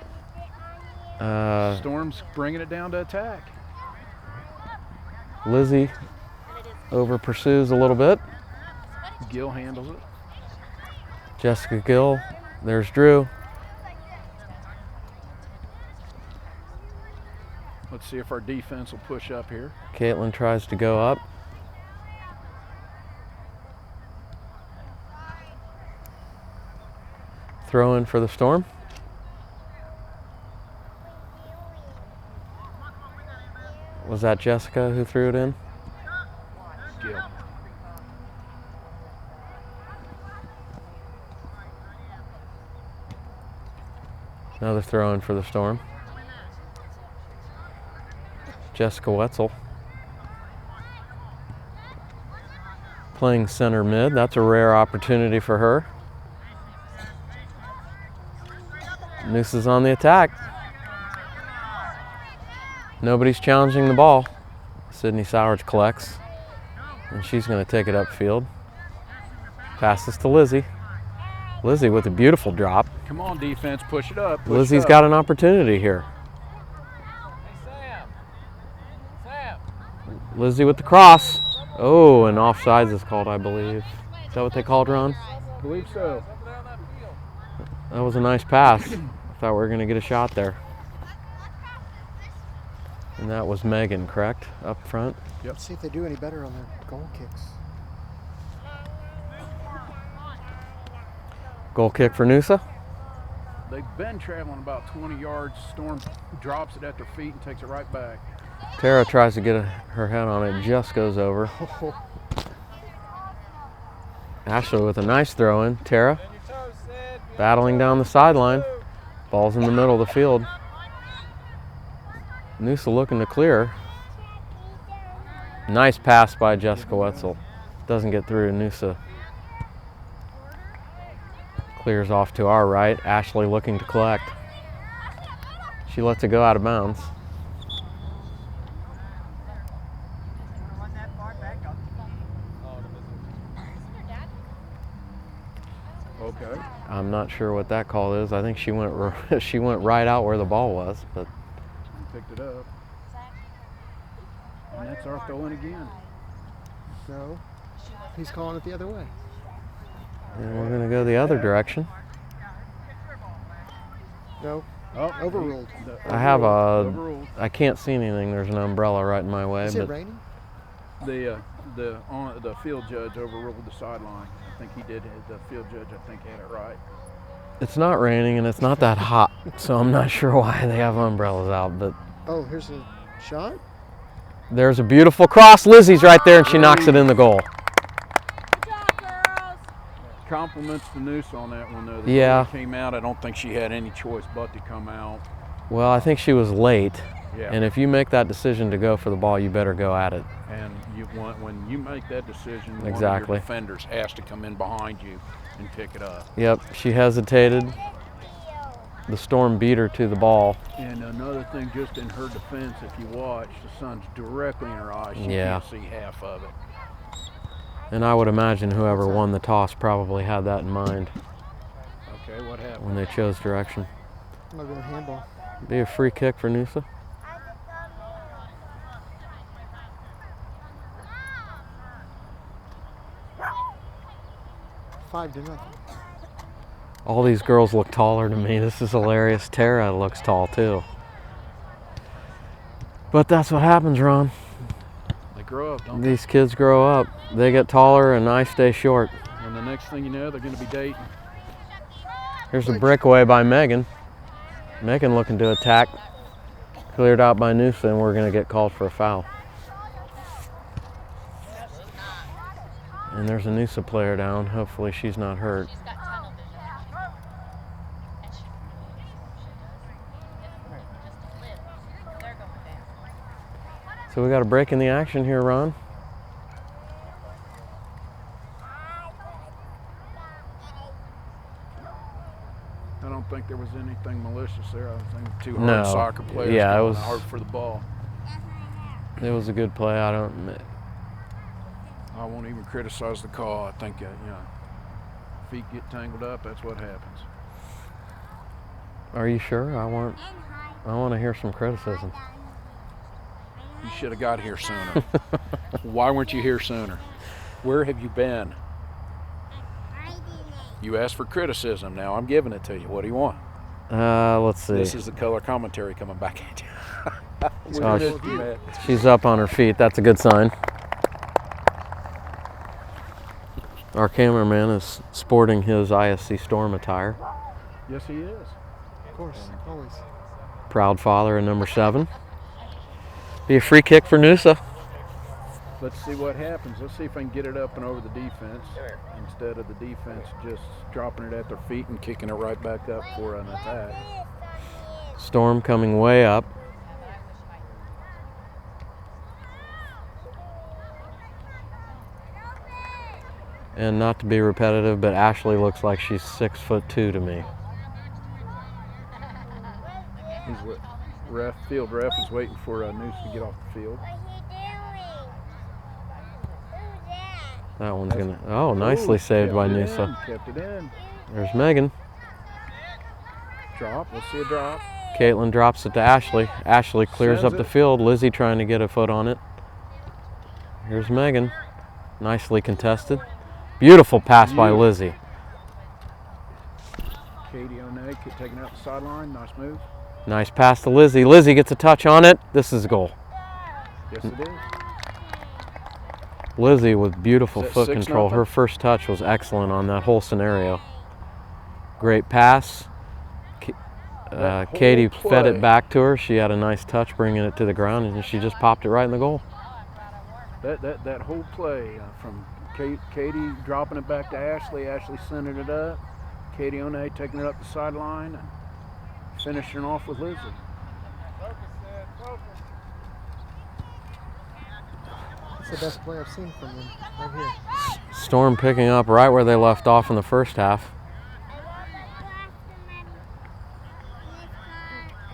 Storm's bringing it down to attack. Lizzie over pursues a little bit. Gill handles it. Jessica Gill, there's Drew. Let's see if our defense will push up here. Caitlin tries to go up. Throw in for the Storm. Was that Jessica who threw it in? Gill. Another throw in for the Storm. Jessica Wetzel. Playing center mid. That's a rare opportunity for her. Noose is on the attack. Nobody's challenging the ball. Sydney Sowers collects, and she's going to take it upfield. Passes to Lizzie. Lizzie with a beautiful drop. Come on, defense, push it up. Lizzie's got an opportunity here. Hey, Sam. Lizzie with the cross. Oh, and offsides is called, I believe. Is that what they called, Ron? I believe so. Over there on that field. That was a nice pass. I thought we were going to get a shot there. And that was Megan, correct? Up front. Let's see if they do any better on their goal kicks. Goal kick for NUSA. They've been traveling about 20 yards. Storm drops it at their feet and takes it right back. Tara tries to get her head on it, just goes over. Ashley with a nice throw in. Tara battling down the sideline. Ball's in the middle of the field. NUSA looking to clear. Nice pass by Jessica Wetzel. Doesn't get through. NUSA clears off to our right. Ashley looking to collect. She lets it go out of bounds. Okay. I'm not sure what that call is. I think she went she went right out where the ball was, but Picked it up. And that's our throw in again. So he's calling it the other way. and we're going to go the other direction. No, Oh, overruled. I have Overruled. I can't see anything. There's an umbrella right in my way. Is it But raining? The field judge overruled the sideline. I think he did. The field judge, I think, had it right. it's not raining and it's not that hot, so I'm not sure why they have umbrellas out. But Oh, here's a shot. there's a beautiful cross. Lizzie's right there, and she knocks it in the goal. Good job, girls. Compliments to NUSA on that one, though. The Yeah. goalie came out. I don't think she had any choice but to come out. Well, I think she was late, Yeah. and if you make that decision to go for the ball, you better go at it. And you want, when you make that decision, one of Exactly. your defenders has to come in behind you and pick it up. Yep, she hesitated. The Storm beat her to the ball. And another thing, just in her defense, if you watch, the sun's directly in her eyes. She Yeah. can't see half of it. And I would imagine whoever won the toss probably had that in mind Okay, what happened? when they chose direction. I'm not going to handball. Be a free kick for NUSA. Five to nothing. All these girls look taller to me. This is hilarious. Tara looks tall too. But that's what happens, Ron. They grow up, don't they? These kids grow up. They get taller and I stay short. And the next thing you know, they're going to be dating. Here's a breakaway by Megan. Megan looking to attack. Cleared out by NUSA, and we're going to get called for a foul. And there's a NUSA player down. Hopefully she's not hurt. She's got tunnel vision. And she just to live. They're going fast. So we got a break in the action here, Ron. I don't think there was anything malicious there. I think two hard No. soccer players Yeah, it going was- hard for the ball. It was a good play. I won't even criticize the call. I think, feet get tangled up, that's what happens. Are you sure? I want to hear some criticism. You should have got here sooner. Why weren't you here sooner? Where have you been? You asked for criticism. Now I'm giving it to you. What do you want? Let's see. This is the color commentary coming back at you. Oh, she's up on her feet. That's a good sign. Our cameraman is sporting his ISC Storm attire. Yes, he is. Of course, always. Proud father in number 7. Be a free kick for NUSA. Let's see what happens. Let's see if I can get it up and over the defense instead of the defense just dropping it at their feet and kicking it right back up for an attack. Storm coming way up. And not to be repetitive, but Ashley looks like she's 6'2" to me. Field ref is waiting for NUSA to get off the field. That one's gonna. Oh, nicely saved by NUSA. Kept it in. There's Megan. Drop. Let's see a drop. Caitlin drops it to Ashley. Ashley clears Sends up the it. field. Lizzie trying to get a foot on it. Here's Megan. Nicely contested. Beautiful pass by Beautiful. Lizzie. Katie O'Neill taking out the sideline. Nice move. Nice pass to Lizzie. Lizzie gets a touch on it. This is a goal. Yes, it is. Lizzie with beautiful Is that foot 6-0? control. Her first touch was excellent on that whole scenario. Great pass. That whole Katie fed play. it back to her. She had a nice touch bringing it to the ground, and she just popped it right in the goal. That whole play from Katie dropping it back to Ashley, Ashley sending it up, Katie One taking it up the sideline, and finishing off with Lizzie. That's the best play I've seen from them right here. Storm picking up right where they left off in the first half.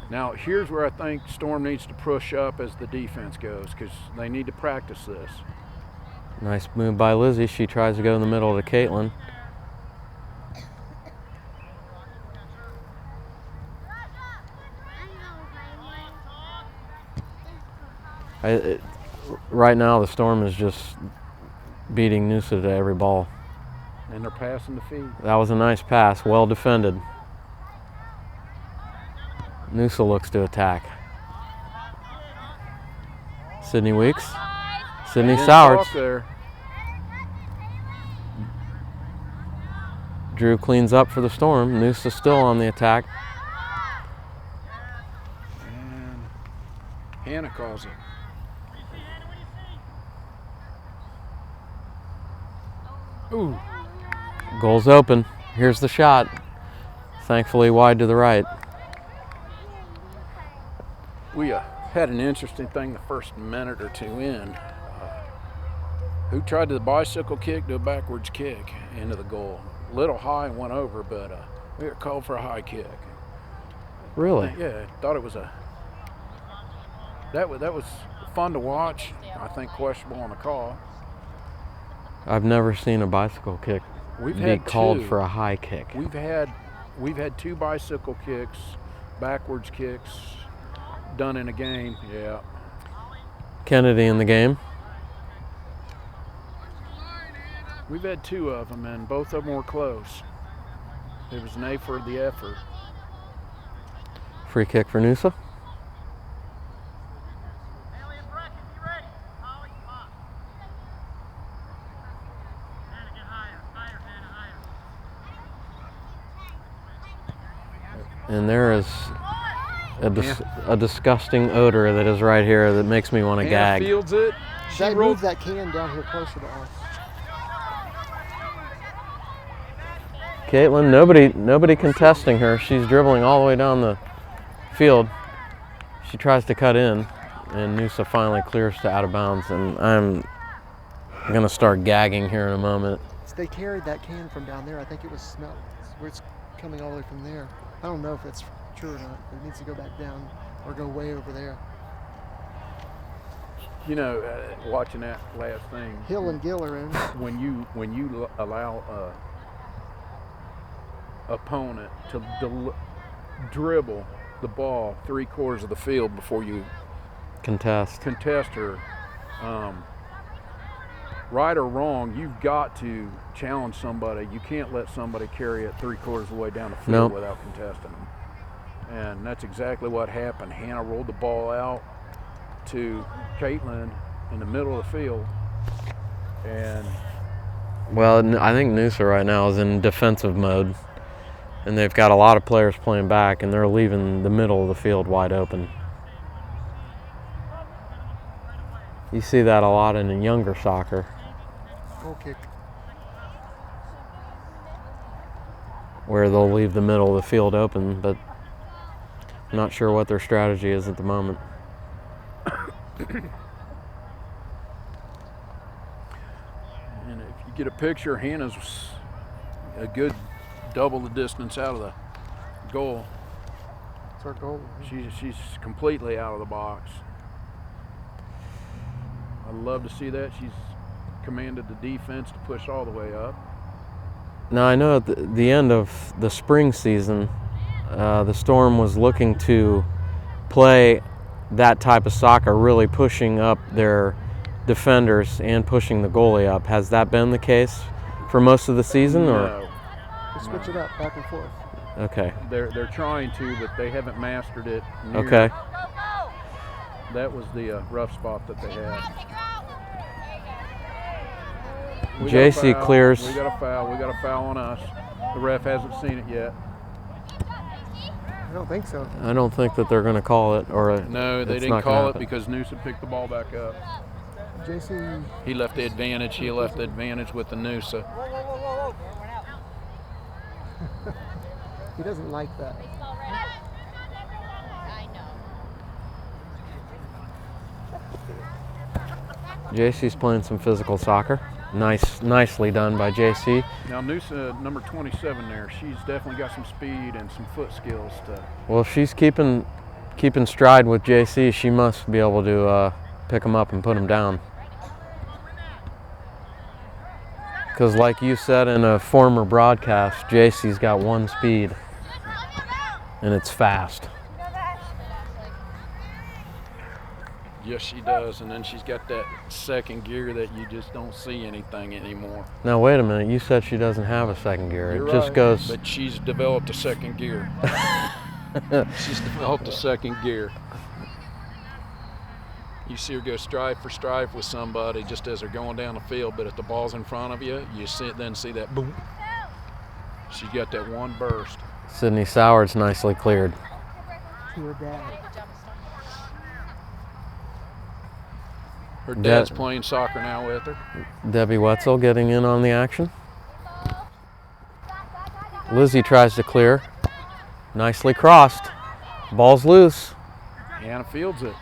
Now, here's where I think Storm needs to push up as the defense goes, because they need to practice this. Nice move by Lizzie. She tries to go in the middle to Caitlin. Right now, the Storm is just beating NUSA to every ball. And they're passing the feed. That was a nice pass, well defended. NUSA looks to attack. Sydney Weeks. Sydney Didn't Sowards. talk there. Drew cleans up for the Storm. NUSA still on the attack. And Hannah calls it. Ooh. Goal's open. Here's the shot. Thankfully wide to the right. We had an interesting thing the first minute or two in. Who tried the bicycle kick to a backwards kick into the goal. Little high and went over, but we were called for a high kick. Really? Yeah, thought it was that was fun to watch. I think questionable on the call. I've never seen a bicycle kick We've be had called two. for a high kick. We've had 2 bicycle kicks, backwards kicks done in a game. Yeah. Kennedy in the game. We've had 2 of them, and both of them were close. It was an A for the effort. Free kick for NUSA. And there is a disgusting odor that is right here that makes me want to Hannah gag. fields it. She That rolled moved that can down here closer to us. Caitlin, nobody contesting her. She's dribbling all the way down the field. She tries to cut in, and NUSA finally clears to out of bounds. And I'm gonna start gagging here in a moment. They carried that can from down there. I think it was smelled. Where it's coming all the way from there. I don't know if that's true or not. But it needs to go back down or go way over there. You know, watching that last thing. Hill and Gill are in. When you allow opponent to dribble the ball 3/4 of the field before you Contest. her, right or wrong, you've got to challenge somebody. You can't let somebody carry it 3/4 of the way down the field Nope. without contesting them. And that's exactly what happened. Hannah rolled the ball out to Caitlin in the middle of the field, and Well, I think NUSA right now is in defensive mode, and they've got a lot of players playing back, and they're leaving the middle of the field wide open. You see that a lot in younger soccer, Goal kick. where they'll leave the middle of the field open, but I'm not sure what their strategy is at the moment. And if you get a picture, Hannah's a good double the distance out of the goal. It's our goal. She's completely out of the box. I'd love to see that. She's commanded the defense to push all the way up. Now, I know at the end of the spring season, the Storm was looking to play that type of soccer, really pushing up their defenders and pushing the goalie up. Has that been the case for most of the season? Or No, We switch it up back and forth. okay, they're trying to, but they haven't mastered it. near- okay. That was the rough spot that they had. We got a JC foul. clears. We got a foul. We got a foul on us. The ref hasn't seen it yet. don't think so. I don't think that they're going to call it, or No, they it's didn't not gonna call it happen. because NUSA picked the ball back up. JC, He left the advantage. He left the advantage with the NUSA. he doesn't like that. I know. JC's playing some physical soccer. Nicely done by JC. Now NUSA number 27 there, she's definitely got some speed and some foot skills to. Well, if she's keeping stride with JC, she must be able to pick him up and put him down. Because like you said in a former broadcast, JC's got one speed, and it's fast. Yes, she does, and then she's got that second gear that you just don't see anything anymore. Now wait a minute, you said she doesn't have a second gear. You're It just right, goes. But she's developed a second gear. She's developed a second gear. You see her go strive for strive with somebody just as they're going down the field, but if the ball's in front of you, you then see that boom. She's got that one burst. Sydney Soward's nicely cleared. To her dad. Her dad's playing soccer now with her. Debbie Wetzel getting in on the action. Lizzie tries to clear. Nicely crossed. Ball's loose. Hannah fields it.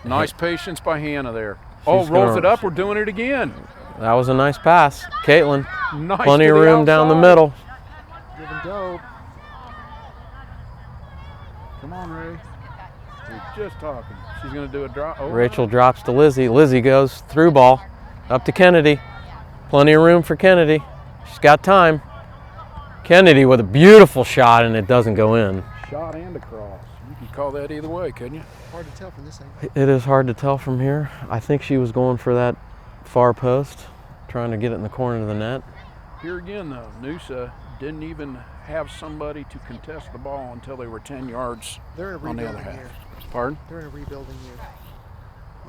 Nice patience by Hannah there. Oh, She's rolls gonna- it up. We're doing it again. That was a nice pass. Caitlin, Nice. plenty to of the room down the outside. middle. Give him dope. Come on, Ray. We're just talking. She's going to do a drop. Oh, Rachel drops to Lizzie. Lizzie goes through ball. Up to Kennedy. Plenty of room for Kennedy. She's got time. Kennedy with a beautiful shot, and it doesn't go in. shot and a cross. You can call that either way, couldn't you? Hard to tell from this angle. It is hard to tell from here. I think she was going for that far post, trying to get it in the corner of the net. Here again, though, NUSA didn't even have somebody to contest the ball until they were 10 yards They're in a on the other rebuilding half. year. Pardon? They're in a rebuilding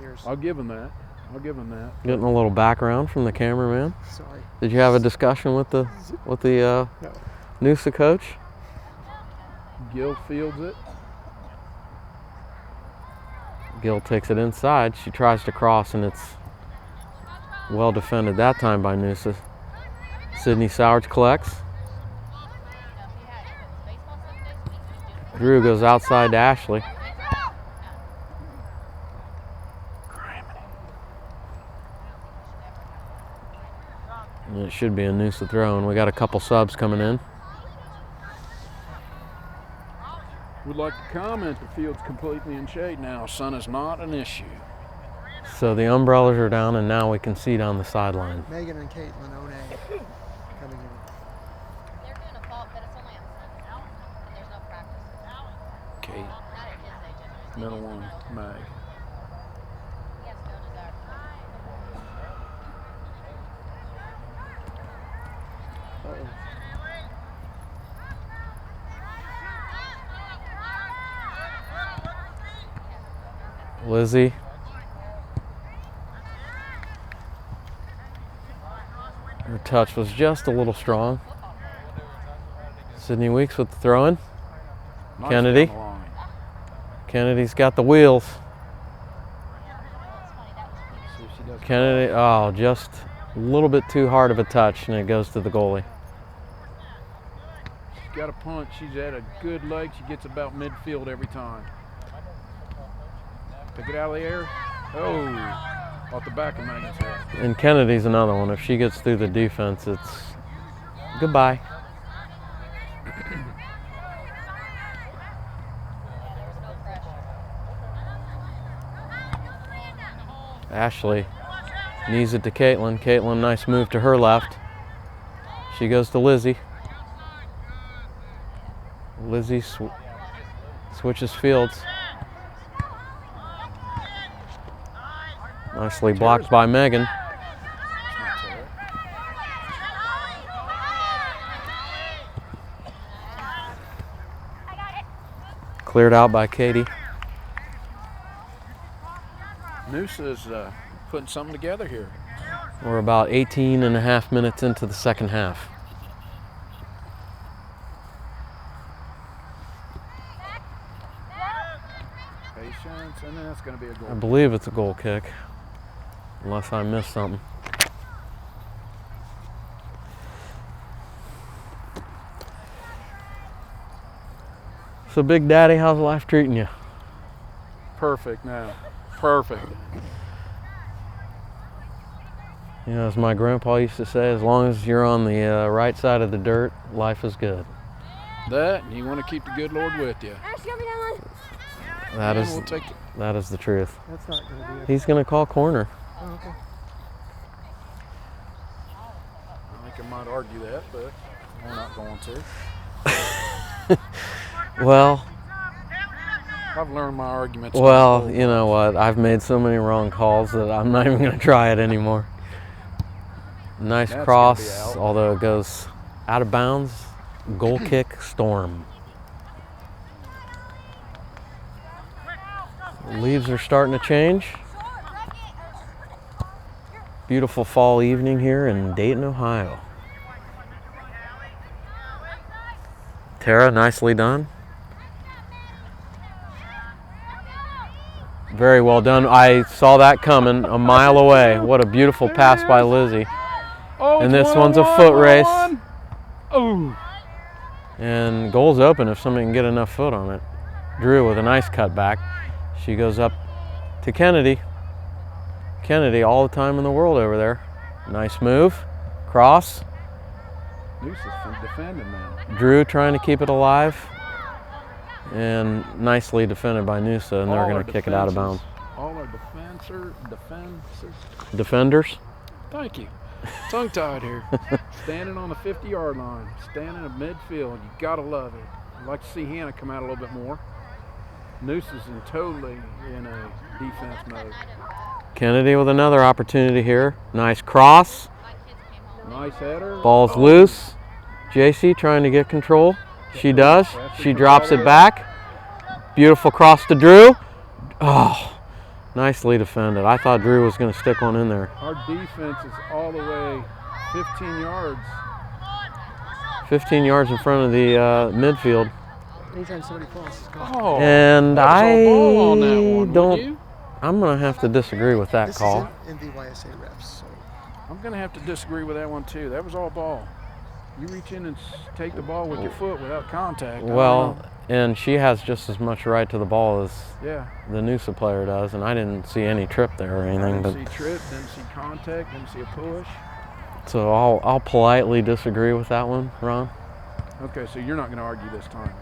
years. I'll give them that. I'll give them that. Getting a little background from the cameraman. Sorry. Did you have a discussion with the No. NUSA coach? Gil fields it. Gill takes it inside. She tries to cross, and it's well defended that time by NUSA. Sydney Sowers collects. Drew goes outside to Ashley. And it should be a NUSA throw, and we got a couple subs coming in. Would like to comment the field's completely in shade now. Sun is not an issue. So the umbrellas are down, and now we can see down the sideline. Megan and Caitlin One coming in. They're doing a fault, but it's only on Sunday. And there's no practice. Kate, Not at his age. It's middle one, Mag. He has no desire to play. Lizzie. Her touch was just a little strong. Sydney Weeks with the throw-in. Nice Kennedy. down the line. Kennedy's got the wheels. See if she does. Kennedy, oh, just a little bit too hard of a touch, and it goes to the goalie. She's got a punch. She's at a good leg. She gets about midfield every time. Pick it out of the air. Oh, off the back of Megan's head. And Kennedy's another one. If she gets through the defense, it's goodbye. Ashley knees it to Caitlin. Caitlin, nice move to her left. She goes to Lizzie. Lizzie switches fields. Nicely blocked by Megan. Cleared out by Katie. NUSA's putting something together here. We're about 18 and a half minutes into the second half. Patience, and then it's going to be a goal. I believe it's a goal kick, unless I missed something. So, Big Daddy, how's life treating you? Perfect now. Perfect. You know, as my grandpa used to say, as long as you're on the right side of the dirt, life is good. That, and you want to keep the good Lord with you. Ash, got me down line. That And is, we'll take it. that is the truth. That's not going to be it. He's going to call corner. Oh, okay. I think I might argue that, but we're not going to. Well, I've learned my arguments. well, you know what? I've made so many wrong calls that I'm not even going to try it anymore. Nice That's gonna be cross, out. although it goes out of bounds. Goal kick, Storm. Leaves are starting to change. Beautiful fall evening here in Dayton, Ohio. Tara, nicely done. Very well done. I saw that coming a mile away. What a beautiful pass by Lizzie. Oh, And it's this one's a 1-on-1, foot race. 1-on-1. Oh, And goal's open if somebody can get enough foot on it. Drew with a nice cutback. She goes up to Kennedy. Kennedy all the time in the world over there. Nice move. Cross. NUSA's defending now. Drew trying to keep it alive. And nicely defended by NUSA, and they're All going our to kick it out of bounds. defenses- All our defenders. Defenders. Thank you. Tongue-tied here. Standing on the 50-yard line, standing at midfield. You gotta love it. I'd like to see Hannah come out a little bit more. NUSA's totally in a defense mode. Kennedy with another opportunity here. Nice cross. Nice header. Ball's loose. JC trying to get control. She does. She drops it back. Beautiful cross to Drew. Oh, nicely defended. I thought Drew was going to stick one in there. Our defense is all the way 15 yards. 15 yards in front of the midfield. Anytime somebody crosses, go. Oh, And that was all ball on that I one, wouldn't don't. you? I'm going to have to disagree with that This call. is in MVYSA refs, so I'm going to have to disagree with that one too. That was all ball. You reach in and take the ball with your foot without contact. I don't Well, know. and she has just as much right to the ball as Yeah. the NUSA player does, and I didn't see any trip there or anything. But Didn't see trip, didn't see contact, didn't see a push. so I'll politely disagree with that one, Ron. Okay, so you're not going to argue this time.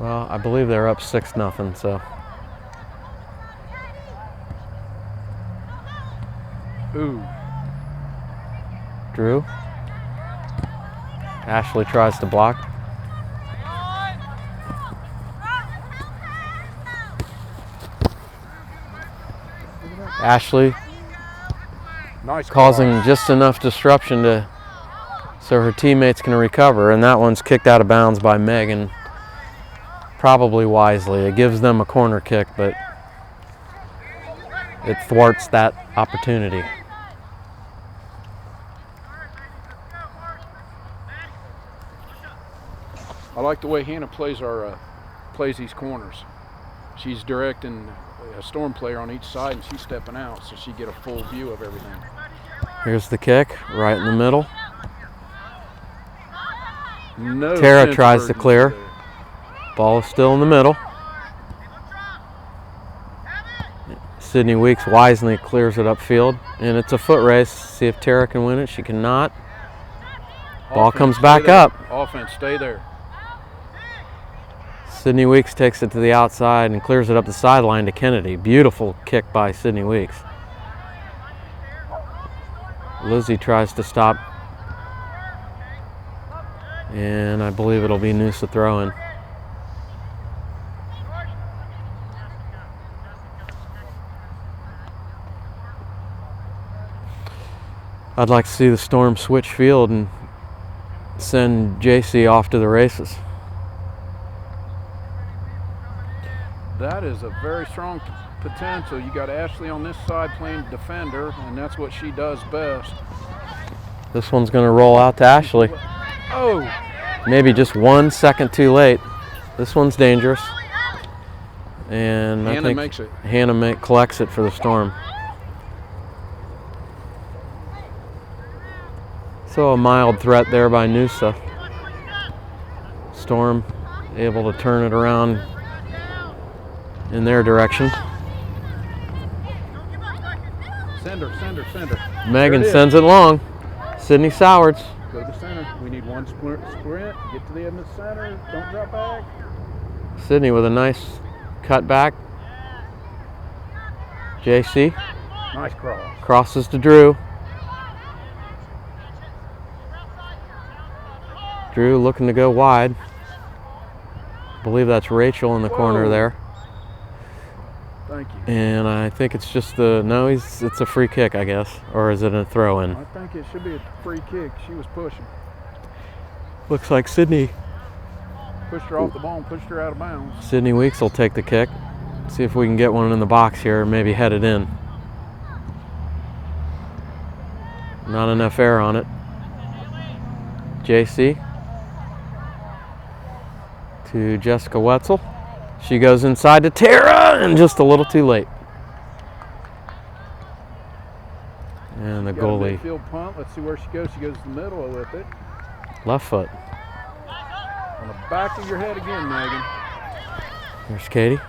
Well, I believe they're up 6-0, so Ooh. Drew. Ashley tries to block. Ashley Nice causing cross. just enough disruption to so her teammates can recover, and that one's kicked out of bounds by Megan. Probably wisely. It gives them a corner kick, but it thwarts that opportunity. I like the way Hannah plays plays these corners. She's directing a Storm player on each side, and she's stepping out, so she get a full view of everything. Here's the kick, right in the middle. No Tara sense of tries to urgency clear. there. Ball is still in the middle. Sydney Weeks wisely clears it upfield, and it's a foot race. See if Tara can win it. She cannot. Ball Offense, comes stay back there. up. Offense, stay there. Sydney Weeks takes it to the outside and clears it up the sideline to Kennedy. Beautiful kick by Sydney Weeks. Lizzie tries to stop, and I believe it'll be NUSA throw-in. I'd like to see the Storm switch field and send JC off to the races. That is a very strong potential. You got Ashley on this side playing defender, and that's what she does best. This one's going to roll out to Ashley. Oh, Maybe just 1 second too late. This one's dangerous. And I Hannah think makes it. Hannah collects it for the Storm. So a mild threat there by NUSA. Storm able to turn it around in their direction. Send her. Megan There it is. sends it long. Sydney Sowards. Go to center. We need one sprint. Get to the end of the center. Don't drop back. Sydney with a nice cut back. JC Nice cross. crosses to Drew. Drew looking to go wide. I believe that's Rachel in the corner Whoa. there. Thank you. And I think it's just it's a free kick, I guess. Or is it a throw in? I think it should be a free kick. She was pushing. Looks like Sydney Pushed her off the ball and pushed her out of bounds. Sydney Weeks will take the kick. See if we can get one in the box here, maybe head it in. Not enough air on it. JC to Jessica Wetzel. She goes inside to Tara, and just a little too late. And the Got a goalie, midfield punt. Let's see where she goes. She goes to the middle with it. left foot. On the back of your head again, Megan. Here's Katie.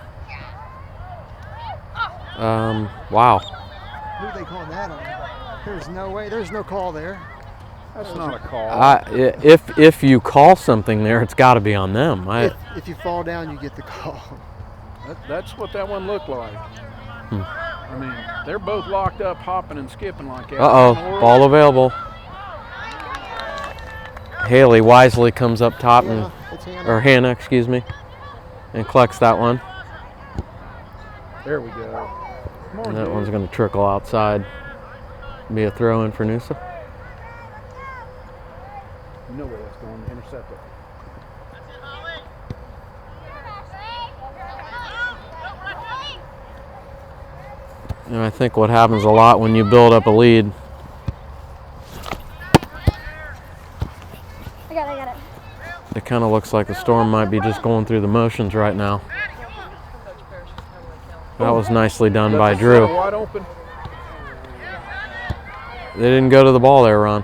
Wow. Who are they calling that on? There's no way. There's no call there. That's not a call. If you call something there, it's got to be on them. If you fall down, you get the call. That's what that one looked like. I mean, they're both locked up, hopping and skipping like that. Ball available. Haley wisely comes up top, or Hannah, excuse me, and collects that one. There we go. Come on, And that dude. one's going to trickle outside. Be a throw in for NUSA. You know where that's going. Intercept it. And I think what happens a lot when you build up a lead, I got it. it kind of looks like the Storm might be just going through the motions right now. That was nicely done by That's Drew. wide open. They didn't go to the ball there, Ron.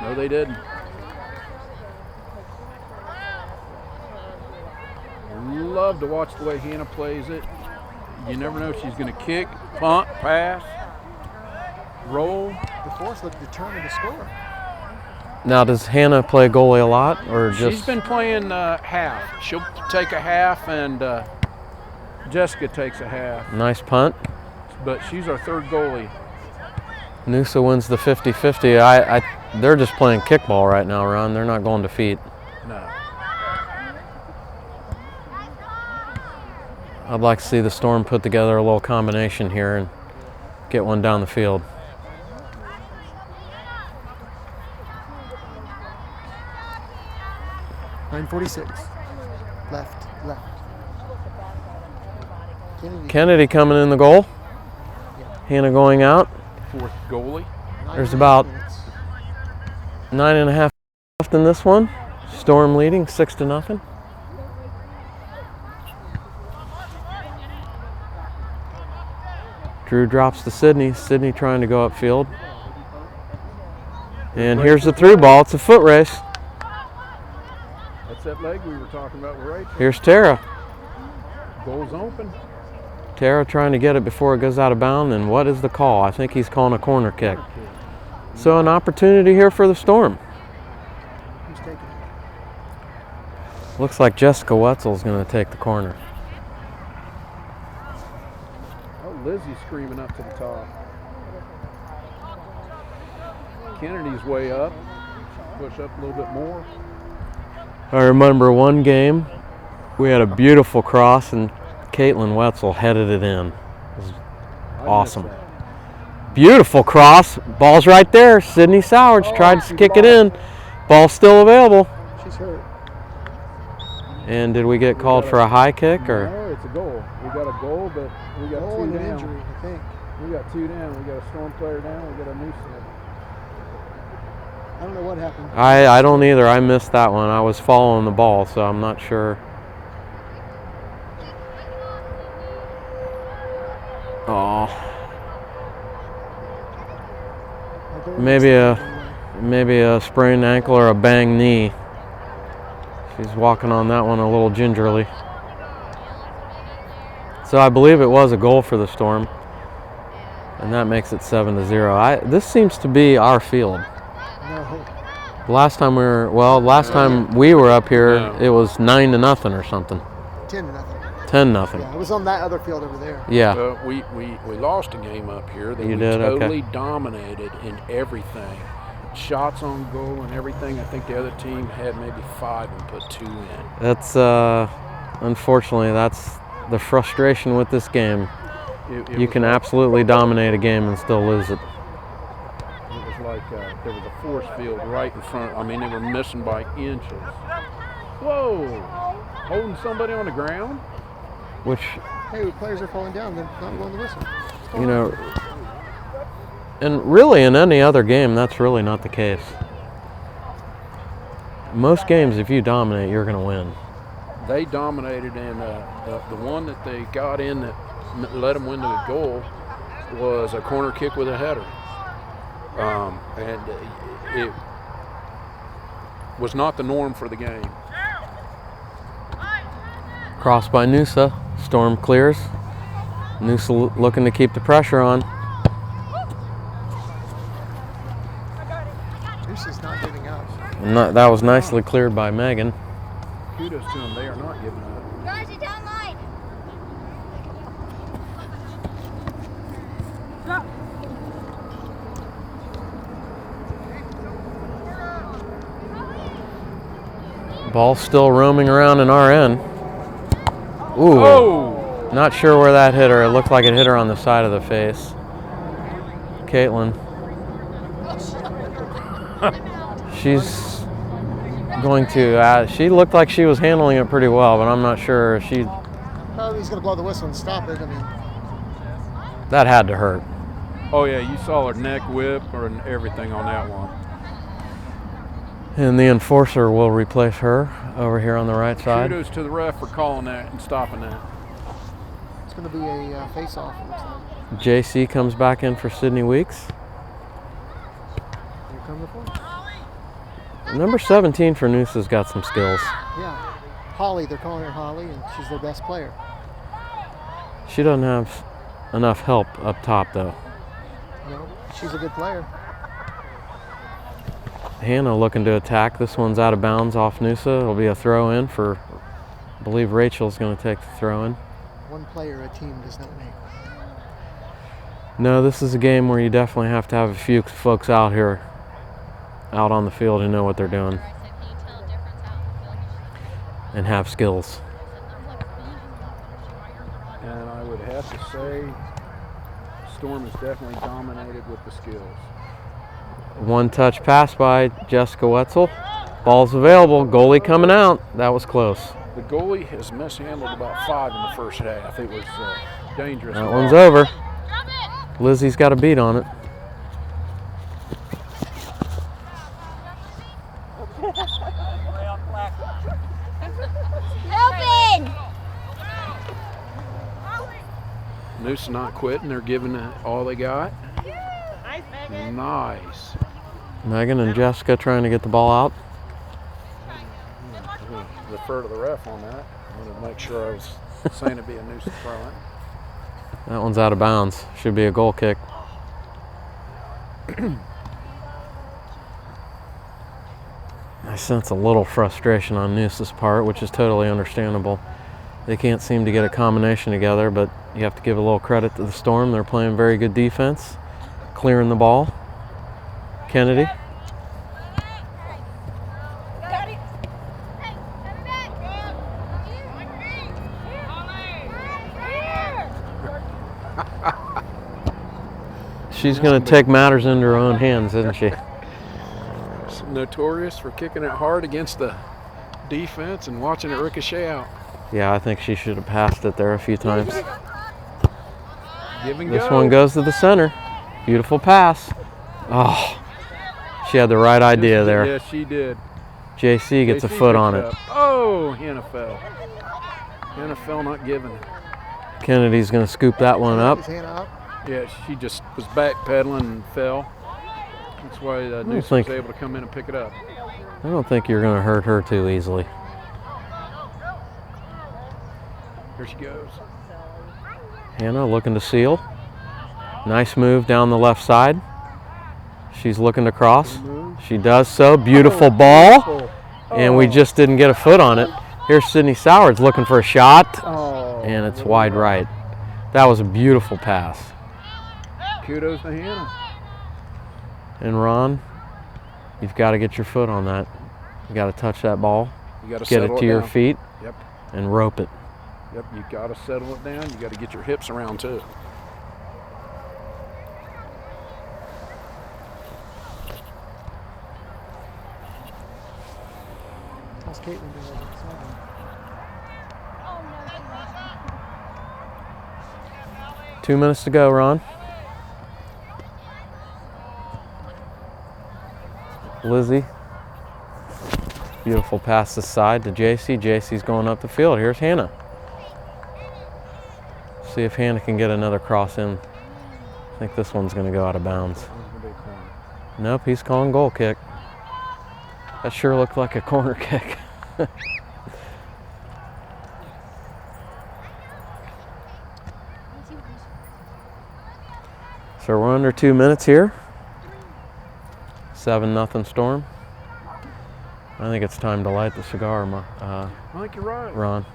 No, they didn't. Love to watch the way Hannah plays it. You never know if she's going to kick, punt, pass, roll. The Force looked determined to score. Now, does Hannah play goalie a lot, or just? She's been playing half. She'll take a half, and Jessica takes a half. Nice punt. But she's our third goalie. NUSA wins the 50-50. They're just playing kickball right now, Ron. They're not going to feet. No. I'd like to see the Storm put together a little combination here and get one down the field. .946. Left. Kennedy coming in the goal. Hannah going out. Fourth goalie. There's about 9.5 left in this one. Storm leading 6-0. Drew drops to Sydney. Sydney trying to go upfield. And here's the through ball. It's a foot race. That's that leg we were talking about with Rachel. Here's Tara. Goal's open. Tara trying to get it before it goes out of bounds. And what is the call? I think he's calling a corner kick. So an opportunity here for the Storm. Who's taking it? Looks like Jessica Wetzel's going to take the corner. Oh, Lizzie's screaming up to the top. Kennedy's way up. Push up a little bit more. I remember one game, we had a beautiful cross and Caitlin Wetzel headed it in. It was awesome. Beautiful cross. Ball's right there. Sydney Sowards tried to kick it in. Ball's still available. She's hurt. And did we get called for a high kick or? No, it's a goal. We got a goal, but we got Oh, two and an down. injury, I think. We got two down. We got a Storm player down. We got a NUSA. I don't know what happened. I don't either. I missed that one. I was following the ball, so I'm not sure. Oh, maybe a sprained ankle or a banged knee. She's walking on that one a little gingerly. So I believe it was a goal for the Storm, and that makes it 7-0. This seems to be our field. No. Last time we were up here, it was 9-0 or something. 10-0. 10-0. Yeah, it was on that other field over there. Yeah. We lost a game up here that You we did? Okay. totally dominated in everything. Shots on goal and everything. I think the other team had maybe 5 and put 2 in. That's unfortunately that's the frustration with this game. You can absolutely dominate a game and still lose it. It was like there was a force field right in front. I mean, they were missing by inches. Whoa! Holding somebody on the ground? Which, Hey, players are falling down. They're not blowing the whistle. you know, and really in any other game, that's really not the case. Most games, if you dominate, you're going to win. They dominated, and the one that they got in that let them win the goal was a corner kick with a header. And it was not the norm for the game. Crossed by NUSA. Storm clears. NUSA looking to keep the pressure on. NUSA's not giving up. And that was nicely cleared by Megan. Kudos to them. They are not giving up. Guys, it's down line. Ball still roaming around in our end. Ooh. Oh! Not sure where that hit her. It looked like it hit her on the side of the face. Caitlin. She's going to, she looked like she was handling it pretty well, but I'm not sure if she, Oh, he's going to blow the whistle and stop it. I mean, that had to hurt. Oh yeah, you saw her neck whip or everything on that one. And the enforcer will replace her over here on the right side. Kudos to the ref for calling that and stopping that. it's going to be a face-off. It looks like. JC comes back in for Sydney Weeks. Here come the points. Number 17 for NUSA's got some skills. Yeah, Holly. They're calling her Holly, and she's their best player. She doesn't have enough help up top though. No, she's a good player. Hannah looking to attack. This one's out of bounds off NUSA. It'll be a throw in for, I believe Rachel's going to take the throw in. One player a team does not make. No, this is a game where you definitely have to have a few folks out here, out on the field who know what they're doing I said, can you tell a difference out in the field? and have skills. And I would have to say Storm is definitely dominated with the skills. One touch pass by Jessica Wetzel. Ball's available. Goalie coming out. That was close. The goalie has mishandled about 5 in the first half. It was dangerous. That one's over. Lizzie's got a beat on it. Open! NUSA not quitting. They're giving it all they got. Nice. Megan and Jessica trying to get the ball out. I'm going to refer to the ref on that. I'm going to make sure I was saying it'd be a NUSA throw-in. That one's out of bounds. Should be a goal kick. I sense a little frustration on NUSA's part, which is totally understandable. They can't seem to get a combination together, but you have to give a little credit to the Storm. They're playing very good defense, clearing the ball. Kennedy. She's going to take matters into her own hands, isn't she? Notorious for kicking it hard against the defense and watching it ricochet out. Yeah, I think she should have passed it there a few times. Give and This go. one goes to the center. Beautiful pass. Oh, she had the right idea there. Yes, she did. JC gets a JC foot on picks it. up. Oh, Hannah fell. Hannah fell not giving it. Kennedy's going to scoop that one up. His hand up. Yeah, she just was backpedaling and fell. That's why NUSA was able to come in and pick it up. I don't think you're going to hurt her too easily. Here she goes. Hannah looking to seal. Nice move down the left side. She's looking to cross. She does so. Beautiful ball. And we just didn't get a foot on it. Here's Sydney Sowards looking for a shot. And it's wide right. That was a beautiful pass. Kudos to Hannah. And Ron, you've got to get your foot on that. You got to touch that ball. You got to get settle it to your down. feet. Yep. And rope it. Yep, you got to settle it down. You got to get your hips around too. How's Caitlin doing? 2 minutes to go, Ron. Lizzie. Beautiful pass this side to JC. JC's going up the field. Here's Hannah. See if Hannah can get another cross in. I think this one's going to go out of bounds. Nope, he's calling goal kick. That sure looked like a corner kick. So we're under 2 minutes here. 7-0 Storm. I think it's time to light the cigar, I think you're right. Ron.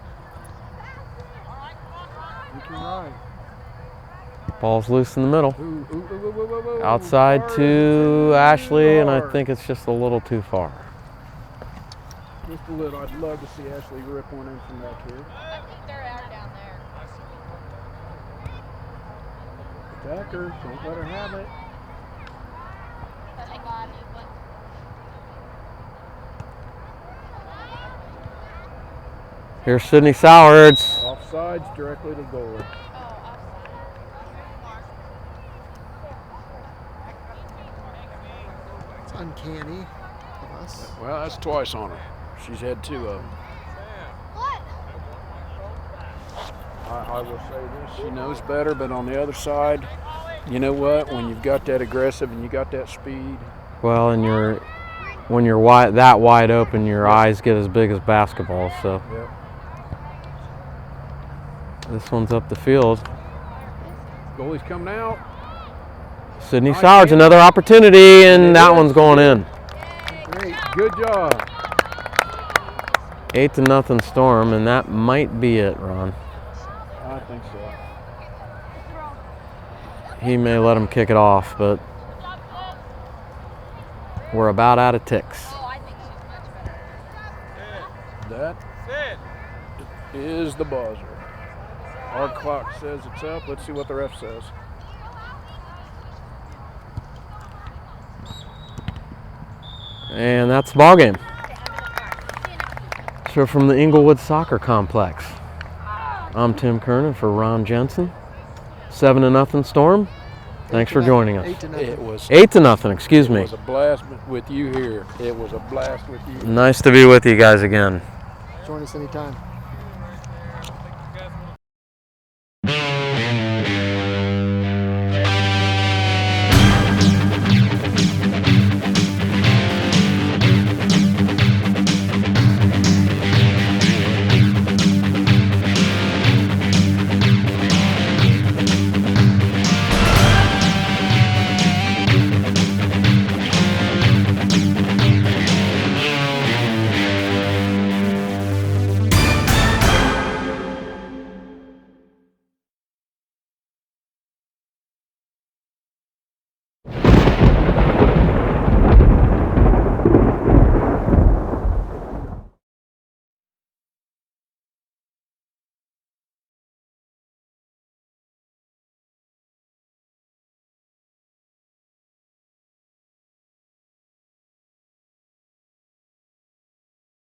I think you're right. Ball's loose in the middle. Ooh. Outside to Ashley, and I think it's just a little too far. Just a little. I'd love to see Ashley rip one in from that kid. I think they're out down there. Attack her. Don't let her have it. But they got it, but Here's Sydney Sowards. Offsides directly to goal. It's uncanny of us. Well, that's twice on her. She's had 2 of them. I will say this, she knows better, but on the other side, you know what? When you've got that aggressive and you got that speed. Well, and when you're that wide open, your eyes get as big as basketballs. So Yep. this one's up the field. Goalie's coming out. Sydney Sowards, another opportunity, and that one's going in. Great. Good job. 8-0 Storm, and that might be it, Ron. I think so. He may let him kick it off, but we're about out of ticks. oh, I think she's much better. That is the buzzer. Our clock says it's up. Let's see what the ref says. And that's the ball game. So from the Inglewood Soccer Complex, I'm Tim Kernan for Ron Jensen. 7-0 Storm. Thanks for joining us. 8-0. It was 8-0, excuse me. It was a blast with you here. It was a blast with you. Nice to be with you guys again. Join us anytime.